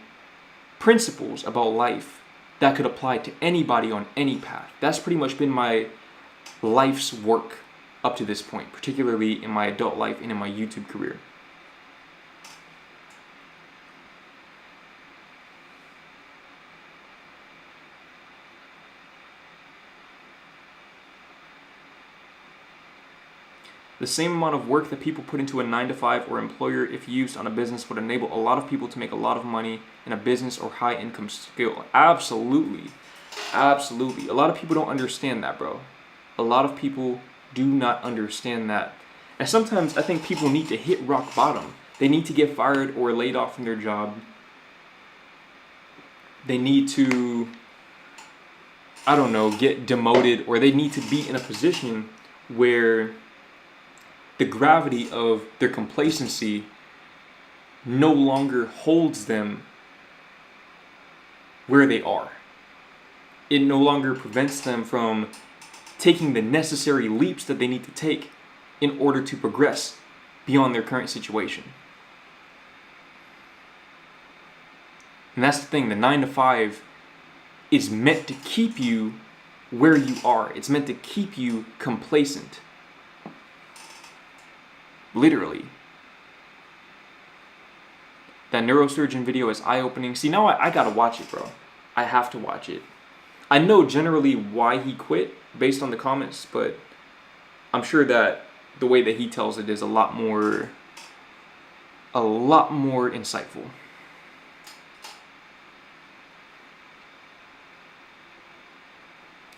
principles about life that could apply to anybody on any path. That's pretty much been my life's work up to this point, particularly in my adult life and in my YouTube career. The same amount of work that people put into a 9-to-5 or employer, if used on a business, would enable a lot of people to make a lot of money in a business or high income skill. Absolutely. Absolutely. A lot of people don't understand that, bro. A lot of people do not understand that. And sometimes I think people need to hit rock bottom. They need to get fired or laid off from their job. They need to, I don't know, get demoted, or they need to be in a position where the gravity of their complacency no longer holds them where they are. It no longer prevents them from taking the necessary leaps that they need to take in order to progress beyond their current situation. And that's the thing, the 9-to-5 is meant to keep you where you are. It's meant to keep you complacent. Literally. That neurosurgeon video is eye-opening. See, now I gotta watch it, bro. I have to watch it. I know generally why he quit based on the comments, but I'm sure that the way that he tells it is a lot more insightful.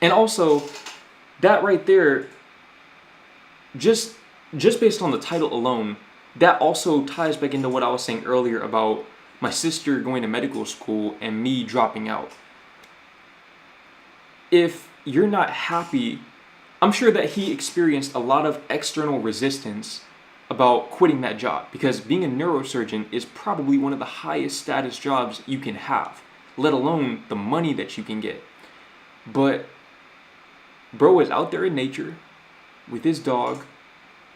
And also, that right there, just based on the title alone, that also ties back into what I was saying earlier about my sister going to medical school and me dropping out. If you're not happy, I'm sure that he experienced a lot of external resistance about quitting that job, because being a neurosurgeon is probably one of the highest status jobs you can have, let alone the money that you can get. But bro is out there in nature with his dog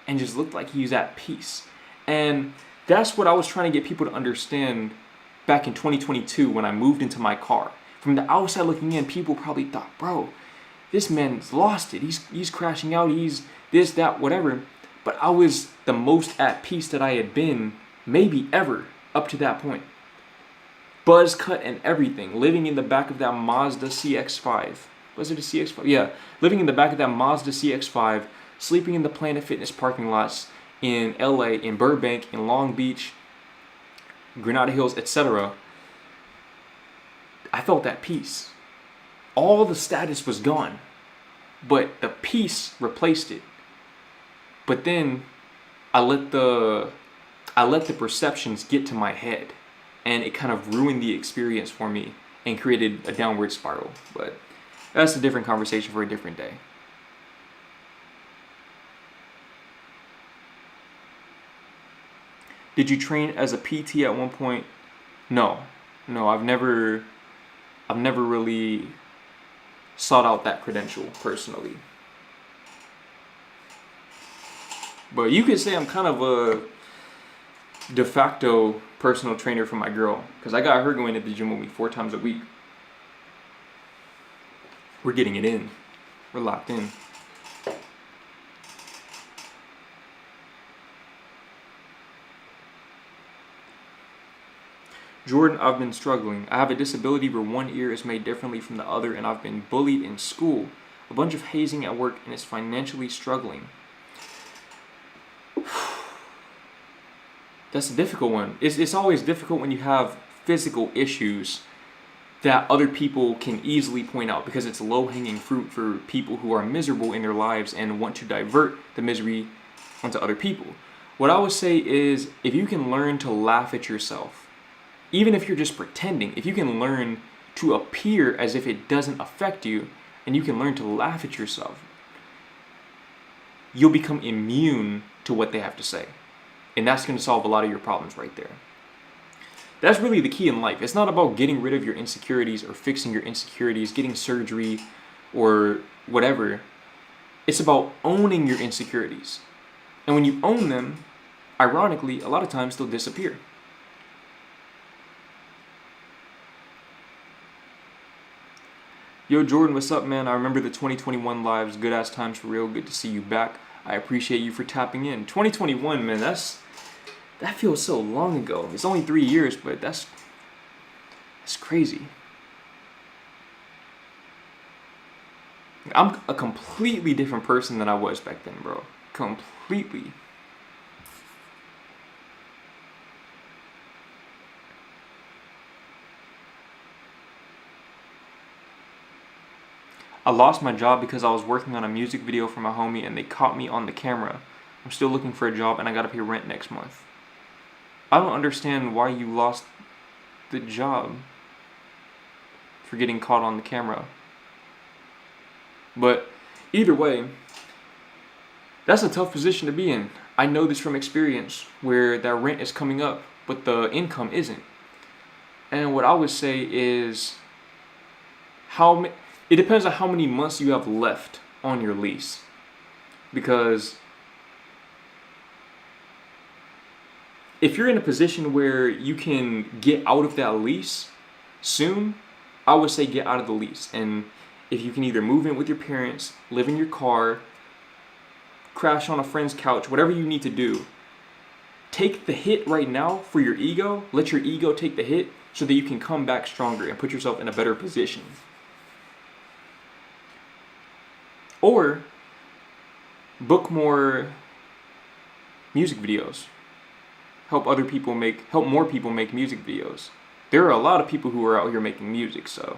and just looked like he was at peace. And that's what I was trying to get people to understand back in 2022 when I moved into my car. From the outside looking in, people probably thought, bro, this man's lost it. He's crashing out. He's this, that, whatever. But I was the most at peace that I had been maybe ever up to that point. Buzz cut and everything. Living in the back of that Mazda CX-5. Was it a CX-5? Yeah. Living in the back of that Mazda CX-5. Sleeping in the Planet Fitness parking lots in LA, in Burbank, in Long Beach, Granada Hills, etc. I felt that peace. All the status was gone, but the peace replaced it. But then I let the perceptions get to my head, and it kind of ruined the experience for me and created a downward spiral. But that's a different conversation for a different day. Did you train as a PT at one point? No, I've never really sought out that credential personally. But you could say I'm kind of a de facto personal trainer for my girl, because I got her going to the gym with me 4 times a week. We're getting it in. We're locked in. Jordan, I've been struggling. I have a disability where one ear is made differently from the other, and I've been bullied in school. A bunch of hazing at work, and it's financially struggling. That's a difficult one. It's always difficult when you have physical issues that other people can easily point out, because it's low-hanging fruit for people who are miserable in their lives and want to divert the misery onto other people. What I would say is, if you can learn to laugh at yourself, even if you're just pretending, if you can learn to appear as if it doesn't affect you, and you can learn to laugh at yourself, you'll become immune to what they have to say. And that's going to solve a lot of your problems right there. That's really the key in life. It's not about getting rid of your insecurities or fixing your insecurities, getting surgery or whatever. It's about owning your insecurities. And when you own them, ironically, a lot of times they'll disappear. Yo, Jordan, what's up, man? I remember the 2021 lives. Good ass times for real. Good to see you back. I appreciate you for tapping in. 2021, man, that feels so long ago. It's only 3 years, but that's crazy. I'm a completely different person than I was back then, bro. Completely. I lost my job because I was working on a music video for my homie and they caught me on the camera. I'm still looking for a job and I gotta pay rent next month. I don't understand why you lost the job for getting caught on the camera. But either way, that's a tough position to be in. I know this from experience, where that rent is coming up, but the income isn't. And what I would say is, it depends on how many months you have left on your lease. Because if you're in a position where you can get out of that lease soon, I would say get out of the lease. And if you can either move in with your parents, live in your car, crash on a friend's couch, whatever you need to do, take the hit right now for your ego. Let your ego take the hit so that you can come back stronger and put yourself in a better position. Or book more music videos. Help more people make music videos. There are a lot of people who are out here making music, so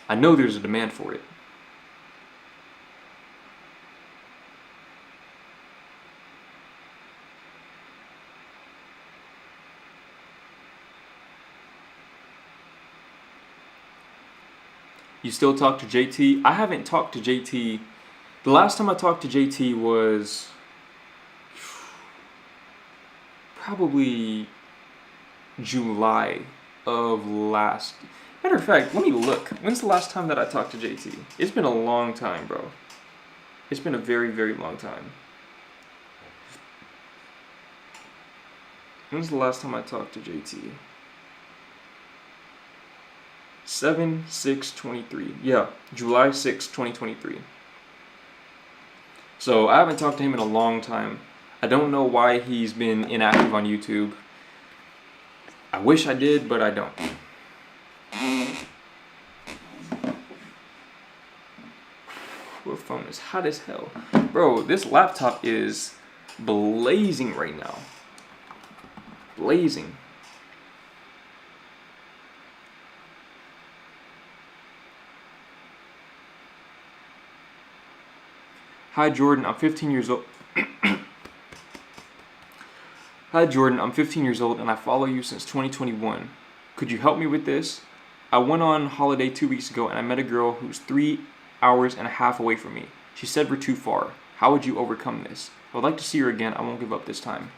I know there's a demand for it. You still talk to JT? I haven't talked to JT. The last time I talked to JT was probably July of last. Matter of fact, let me look. When's the last time that I talked to JT? It's been a long time, bro. It's been a very, very long time. When's the last time I talked to JT? 7/6/23. Yeah, July 6, 2023. So I haven't talked to him in a long time. I don't know why he's been inactive on YouTube. I wish I did, but I don't. Your phone is hot as hell. Bro, this laptop is blazing right now. Blazing. Hi Jordan, I'm 15 years old. Hi Jordan, I'm 15 years old and I follow you since 2021. Could you help me with this? I went on holiday 2 weeks ago and I met a girl who's 3 hours and a half away from me. She said we're too far. How would you overcome this? I would like to see her again. I won't give up this time.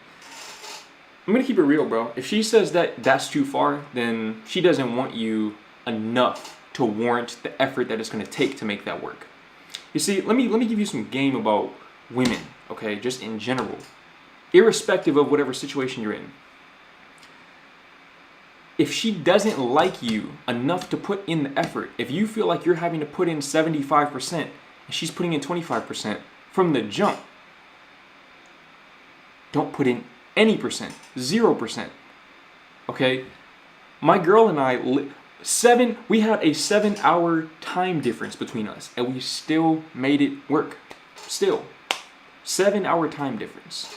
I'm gonna keep it real, bro. If she says that that's too far, then she doesn't want you enough to warrant the effort that it's gonna take to make that work. You see, let me give you some game about women, okay, just in general, irrespective of whatever situation you're in. If she doesn't like you enough to put in the effort, if you feel like you're having to put in 75% and she's putting in 25% from the jump, don't put in any percent, 0%, okay? My girl and I, we had a 7-hour time difference between us, and we still made it work. Still. 7-hour time difference.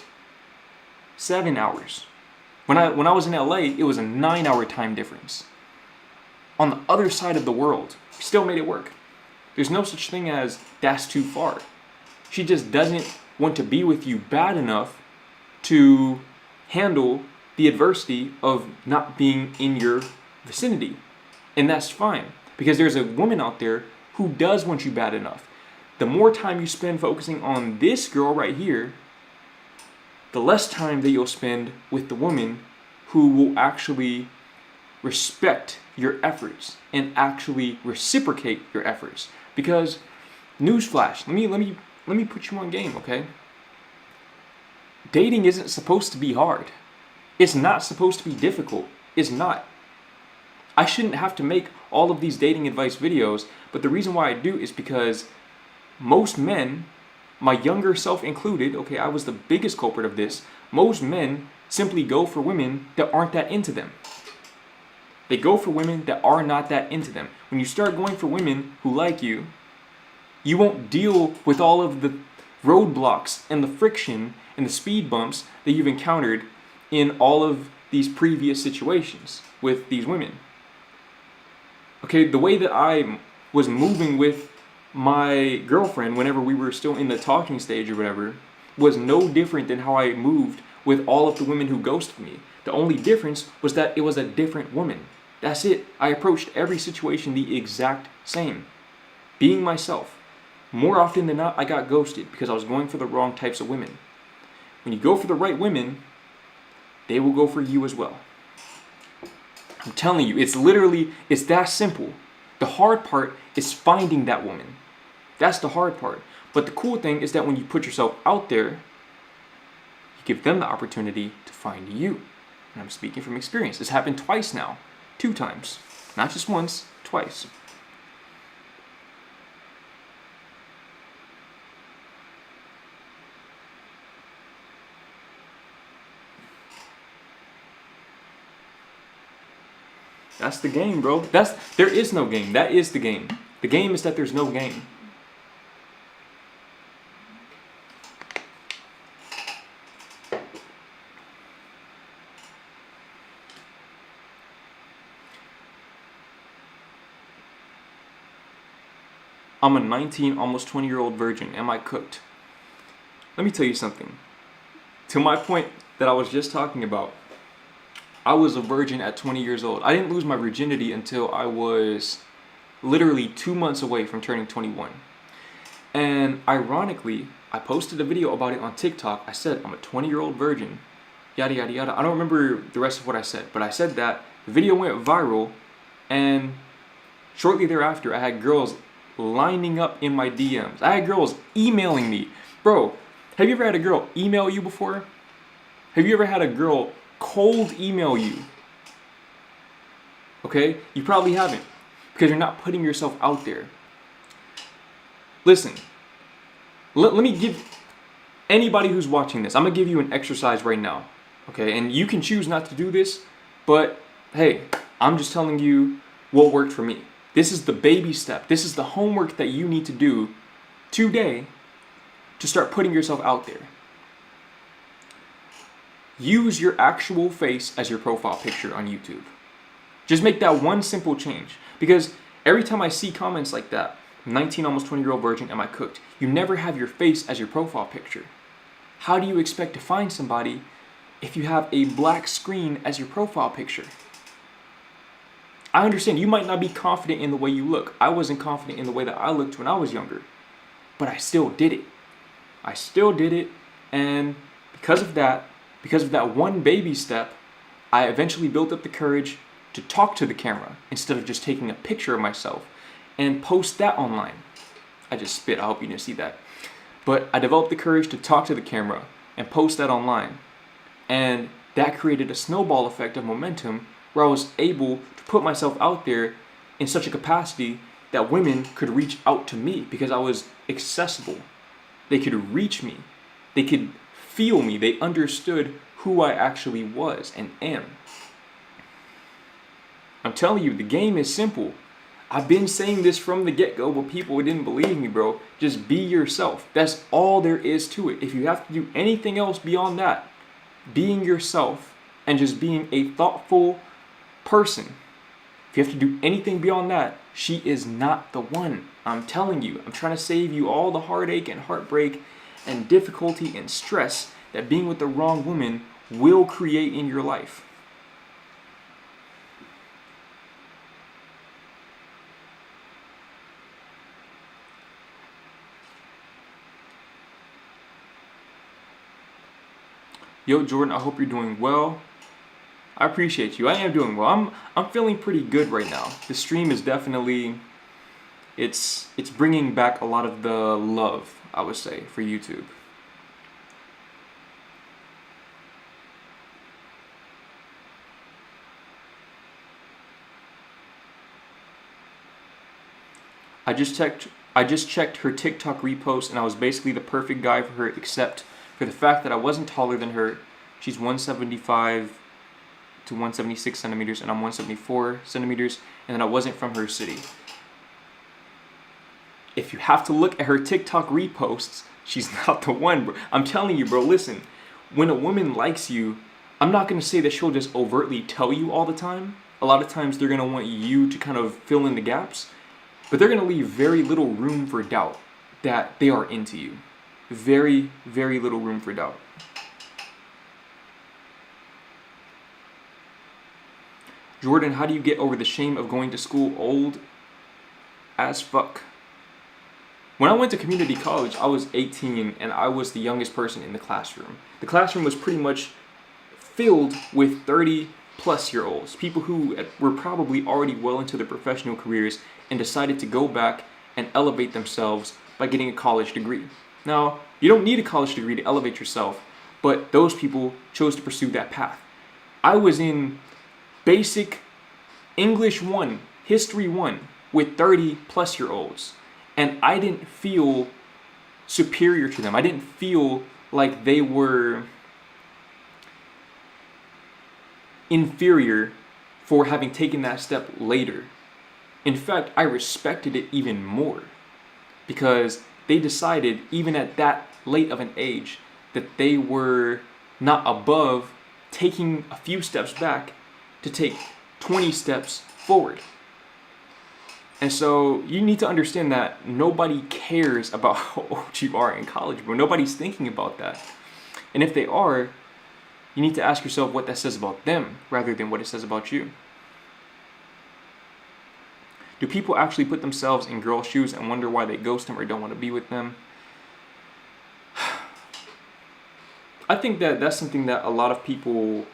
7 hours. When I was in LA, it was a 9-hour time difference. On the other side of the world, still made it work. There's no such thing as that's too far. She just doesn't want to be with you bad enough to handle the adversity of not being in your vicinity. And that's fine, because there's a woman out there who does want you bad enough. The more time you spend focusing on this girl right here, the less time that you'll spend with the woman who will actually respect your efforts and actually reciprocate your efforts. Because, newsflash, let me put you on game, okay? Dating isn't supposed to be hard. It's not supposed to be difficult. It's not. I shouldn't have to make all of these dating advice videos, but the reason why I do is because most men, my younger self included, okay, I was the biggest culprit of this, most men simply go for women that aren't that into them. They go for women that are not that into them. When you start going for women who like you, you won't deal with all of the roadblocks and the friction and the speed bumps that you've encountered in all of these previous situations with these women. Okay, the way that I was moving with my girlfriend whenever we were still in the talking stage or whatever was no different than how I moved with all of the women who ghosted me. The only difference was that it was a different woman. That's it. I approached every situation the exact same. Being myself. More often than not, I got ghosted because I was going for the wrong types of women. When you go for the right women, they will go for you as well. I'm telling you, it's that simple. The hard part is finding that woman. That's the hard part. But the cool thing is that when you put yourself out there, you give them the opportunity to find you. And I'm speaking from experience. This happened twice now. 2 times. Not just once, twice. That's the game, bro. There is no game. That is the game. The game is that there's no game. I'm a 19, almost 20-year-old virgin. Am I cooked? Let me tell you something. To my point that I was just talking about, I was a virgin at 20 years old. I didn't lose my virginity until I was literally 2 months away from turning 21. And ironically, I posted a video about it on TikTok. I said, I'm a 20-year-old virgin, yada, yada, yada. I don't remember the rest of what I said, but I said that. The video went viral, and shortly thereafter, I had girls lining up in my DMs. I had girls emailing me. Bro, have you ever had a girl email you before? Have you ever had a girl cold email you? Okay? You probably haven't, because you're not putting yourself out there. Listen, let me give anybody who's watching this, I'm going to give you an exercise right now. Okay? And you can choose not to do this, but hey, I'm just telling you what worked for me. This is the baby step. This is the homework that you need to do today to start putting yourself out there. Use your actual face as your profile picture on YouTube. Just make that one simple change. Because every time I see comments like that, 19, almost 20-year-old virgin, am I cooked? You never have your face as your profile picture. How do you expect to find somebody if you have a black screen as your profile picture? I understand you might not be confident in the way you look. I wasn't confident in the way that I looked when I was younger. But I still did it. I still did it. And because of that one baby step, I eventually built up the courage to talk to the camera instead of just taking a picture of myself and post that online. I just spit. I hope you didn't see that. But I developed the courage to talk to the camera and post that online. And that created a snowball effect of momentum where I was able to put myself out there in such a capacity that women could reach out to me because I was accessible. They could reach me. They could feel me. They understood who I actually was and am. I'm telling you, the game is simple. I've been saying this from the get-go, but people didn't believe me, bro. Just be yourself. That's all there is to it. If you have to do anything else beyond that, being yourself and just being a thoughtful person, if you have to do anything beyond that, she is not the one. I'm telling you. I'm trying to save you all the heartache and heartbreak and difficulty and stress that being with the wrong woman will create in your life. Yo, Jordan, I hope you're doing well. I appreciate you. I am doing well. I'm feeling pretty good right now. The stream is definitely, it's bringing back a lot of the love, I would say, for YouTube. I just checked her TikTok repost, and I was basically the perfect guy for her, except for the fact that I wasn't taller than her. She's 175 to 176 centimeters, and I'm 174 centimeters, and then I wasn't from her city. If you have to look at her TikTok reposts, she's not the one, bro. I'm telling you, bro, listen. When a woman likes you, I'm not going to say that she'll just overtly tell you all the time. A lot of times they're going to want you to kind of fill in the gaps, but they're going to leave very little room for doubt that they are into you. Very, very little room for doubt. Jordan, how do you get over the shame of going to school old as fuck? When I went to community college, I was 18 and I was the youngest person in the classroom. The classroom was pretty much filled with 30-plus-year-olds, people who were probably already well into their professional careers and decided to go back and elevate themselves by getting a college degree. Now, you don't need a college degree to elevate yourself, but those people chose to pursue that path. I was in basic English 1, History 1 with 30-plus-year-olds, and I didn't feel superior to them. I didn't feel like they were inferior for having taken that step later. In fact, I respected it even more because they decided, even at that late of an age, that they were not above taking a few steps back to take 20 steps forward. And so you need to understand that nobody cares about how old you are in college, bro. Nobody's thinking about that. And if they are, you need to ask yourself what that says about them rather than what it says about you. Do people actually put themselves in girls' shoes and wonder why they ghost them or don't want to be with them? I think that that's something that a lot of people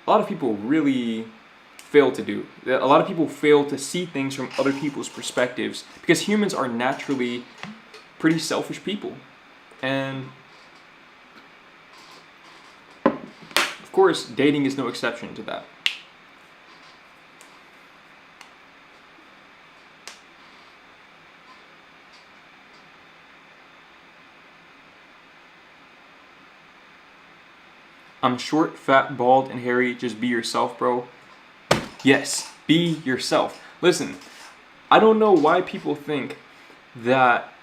really fail to do. A lot of people fail to see things from other people's perspectives because humans are naturally pretty selfish people. And of course, dating is no exception to that. I'm short, fat, bald, and hairy. Just be yourself, bro. Yes, be yourself. Listen, I don't know why people think that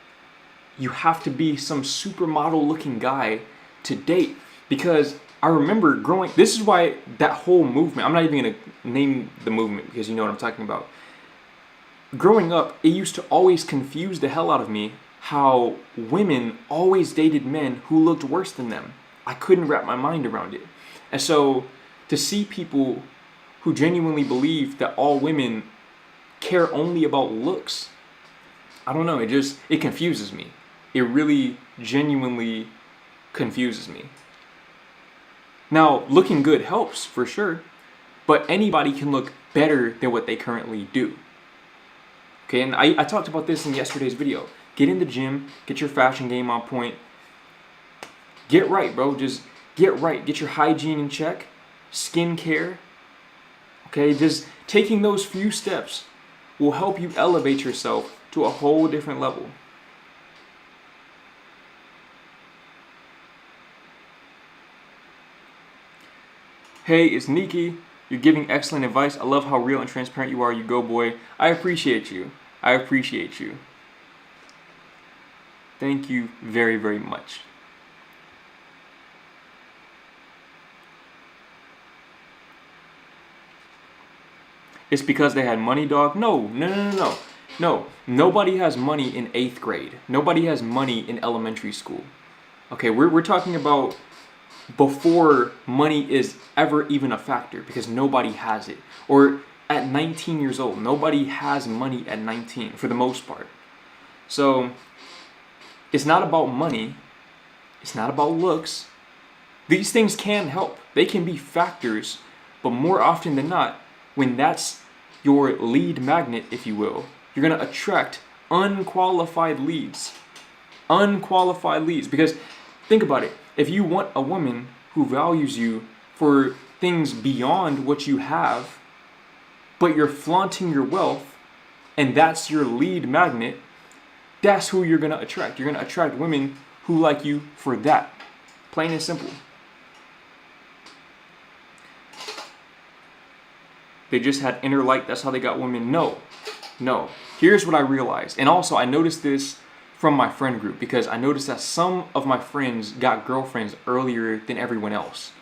you have to be some supermodel looking guy to date. Because I remember growing, this is why that whole movement, I'm not even going to name the movement because you know what I'm talking about. Growing up, it used to always confuse the hell out of me how women always dated men who looked worse than them. I couldn't wrap my mind around it. And so to see people who genuinely believe that all women care only about looks, I don't know, it confuses me. It really genuinely confuses me. Now, looking good helps for sure, but anybody can look better than what they currently do. Okay, and I talked about this in yesterday's video. Get in the gym, get your fashion game on point. Get right, bro. Just get right. Get your hygiene in check. Skincare. Okay, just taking those few steps will help you elevate yourself to a whole different level. Hey, it's Nikki. You're giving excellent advice. I love how real and transparent you are. You go, boy. I appreciate you. I appreciate you. Thank you very, very much. It's because they had money, dog? No. No, nobody has money in 8th grade. Nobody has money in elementary school. Okay, we're talking about before money is ever even a factor, because nobody has it. Or at 19 years old, nobody has money at 19 for the most part. So it's not about money. It's not about looks. These things can help. They can be factors, but more often than not, when that's your lead magnet, if you will, you're going to attract unqualified leads. Unqualified leads. Because think about it. If you want a woman who values you for things beyond what you have, but you're flaunting your wealth, and that's your lead magnet, that's who you're going to attract. You're going to attract women who like you for that. Plain and simple. They just had inner light. That's how they got women. No. Here's what I realized. And also, I noticed this from my friend group, because I noticed that some of my friends got girlfriends earlier than everyone else.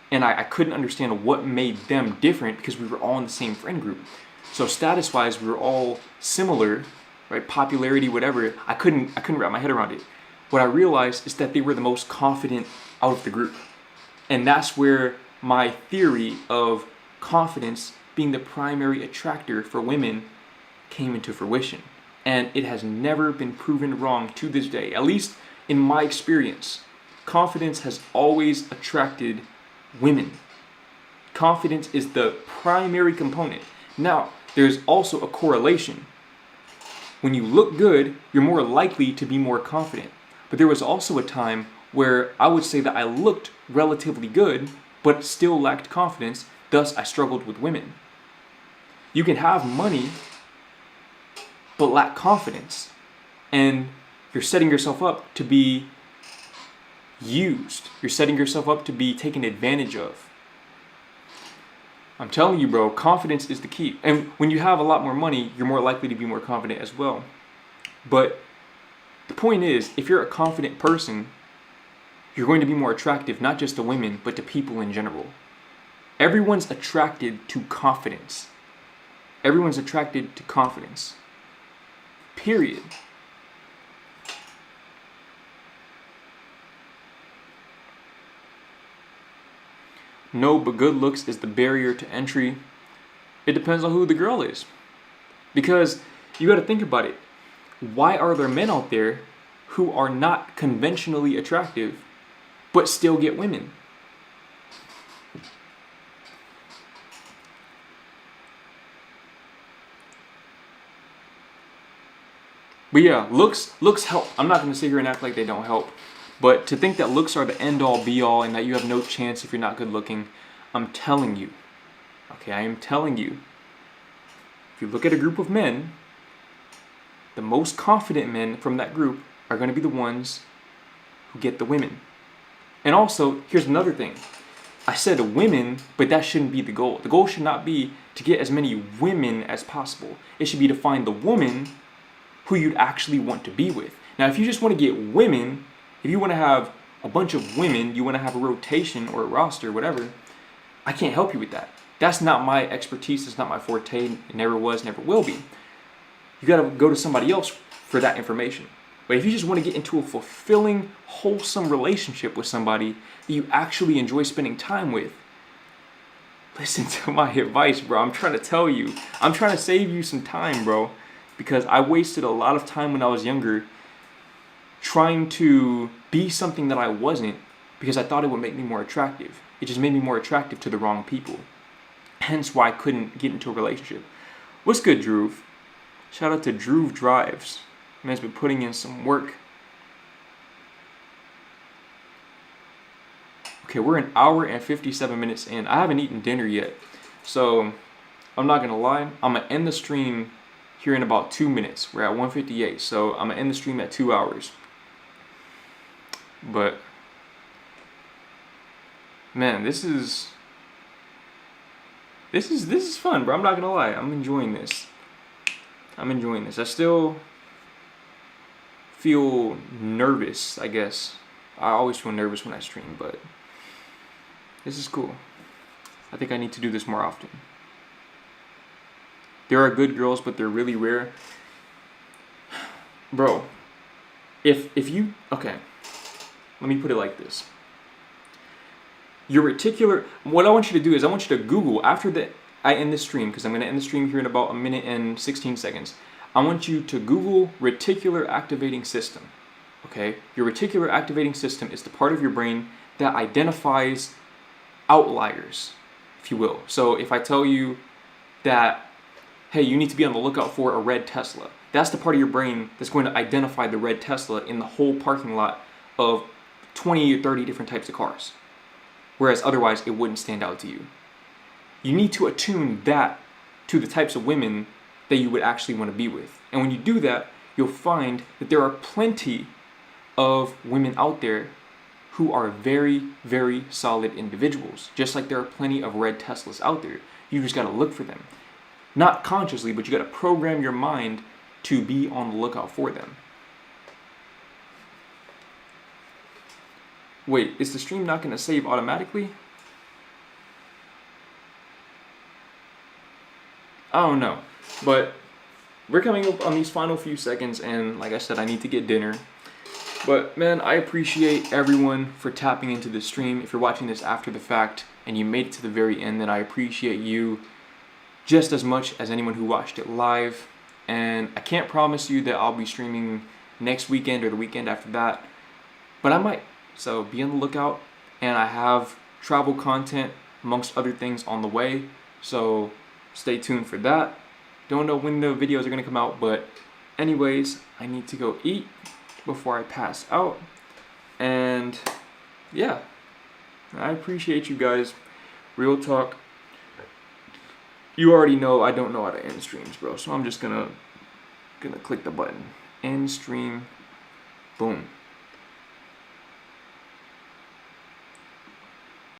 And I couldn't understand what made them different, because we were all in the same friend group. So status-wise, we were all similar, right? Popularity, whatever. I couldn't wrap my head around it. What I realized is that they were the most confident out of the group. And that's where my theory of confidence being the primary attractor for women came into fruition. And it has never been proven wrong to this day, at least in my experience. Confidence has always attracted women. Confidence is the primary component. Now, there's also a correlation. When you look good, you're more likely to be more confident. But there was also a time where I would say that I looked relatively good, but still lacked confidence. Thus, I struggled with women. You can have money, but lack confidence. And you're setting yourself up to be used. You're setting yourself up to be taken advantage of. I'm telling you, bro, confidence is the key. And when you have a lot more money, you're more likely to be more confident as well. But the point is, if you're a confident person, you're going to be more attractive, not just to women, but to people in general. Everyone's attracted to confidence. Everyone's attracted to confidence. Period. No, but good looks is the barrier to entry. It depends on who the girl is. Because you got to think about it. Why are there men out there who are not conventionally attractive but still get women? But yeah, looks help. I'm not going to sit here and act like they don't help. But to think that looks are the end-all, be-all, and that you have no chance if you're not good looking, I'm telling you. Okay, I am telling you. If you look at a group of men, the most confident men from that group are going to be the ones who get the women. And also, here's another thing. I said women, but that shouldn't be the goal. The goal should not be to get as many women as possible. It should be to find the woman who you'd actually want to be with. Now, if you just want to get women, if you want to have a bunch of women, you want to have a rotation or a roster, whatever, I can't help you with that. That's not my expertise. It's not my forte. It never was, never will be. You got to go to somebody else for that information. But if you just want to get into a fulfilling, wholesome relationship with somebody that you actually enjoy spending time with, listen to my advice, bro. I'm trying to tell you. I'm trying to save you some time, bro. Because I wasted a lot of time when I was younger trying to be something that I wasn't, because I thought it would make me more attractive. It just made me more attractive to the wrong people. Hence why I couldn't get into a relationship. What's good, Drew? Shout out to Drew Drives. Man's been putting in some work. Okay, we're an hour and 57 minutes in. I haven't eaten dinner yet. So, I'm not gonna lie. I'm gonna end the stream here in about 2 minutes. We're at 1:58. So, I'm gonna end the stream at 2 hours. But, man, this is This is fun, bro. I'm not gonna lie. I'm enjoying this. I still feel nervous, I guess. I always feel nervous when I stream, but this is cool. I think I need to do this more often. There are good girls, but they're really rare. Bro, if you, okay, let me put it like this. Your reticular, what I want you to do is I want you to Google, after I end the stream, because I'm going to end the stream here in about 1 minute and 16 seconds. I want you to Google reticular activating system, okay? Your reticular activating system is the part of your brain that identifies outliers, if you will. So if I tell you that, hey, you need to be on the lookout for a red Tesla, that's the part of your brain that's going to identify the red Tesla in the whole parking lot of 20 or 30 different types of cars. Whereas otherwise, it wouldn't stand out to you. You need to attune that to the types of women that you would actually want to be with. And when you do that, you'll find that there are plenty of women out there who are very, very solid individuals. Just like there are plenty of red Teslas out there. You just got to look for them. Not consciously, but you got to program your mind to be on the lookout for them. Wait, is the stream not going to save automatically? I don't know, but we're coming up on these final few seconds, and like I said, I need to get dinner. But man, I appreciate everyone for tapping into the stream. If you're watching this after the fact and you made it to the very end, then I appreciate you just as much as anyone who watched it live. And I can't promise you that I'll be streaming next weekend or the weekend after that, but I might. So be on the lookout, and I have travel content amongst other things on the way, so stay tuned for that. Don't know when the videos are going to come out, but anyways, I need to go eat before I pass out. And yeah, I appreciate you guys. Real talk. You already know I don't know how to end streams, bro, so I'm just gonna click the button. End stream. Boom.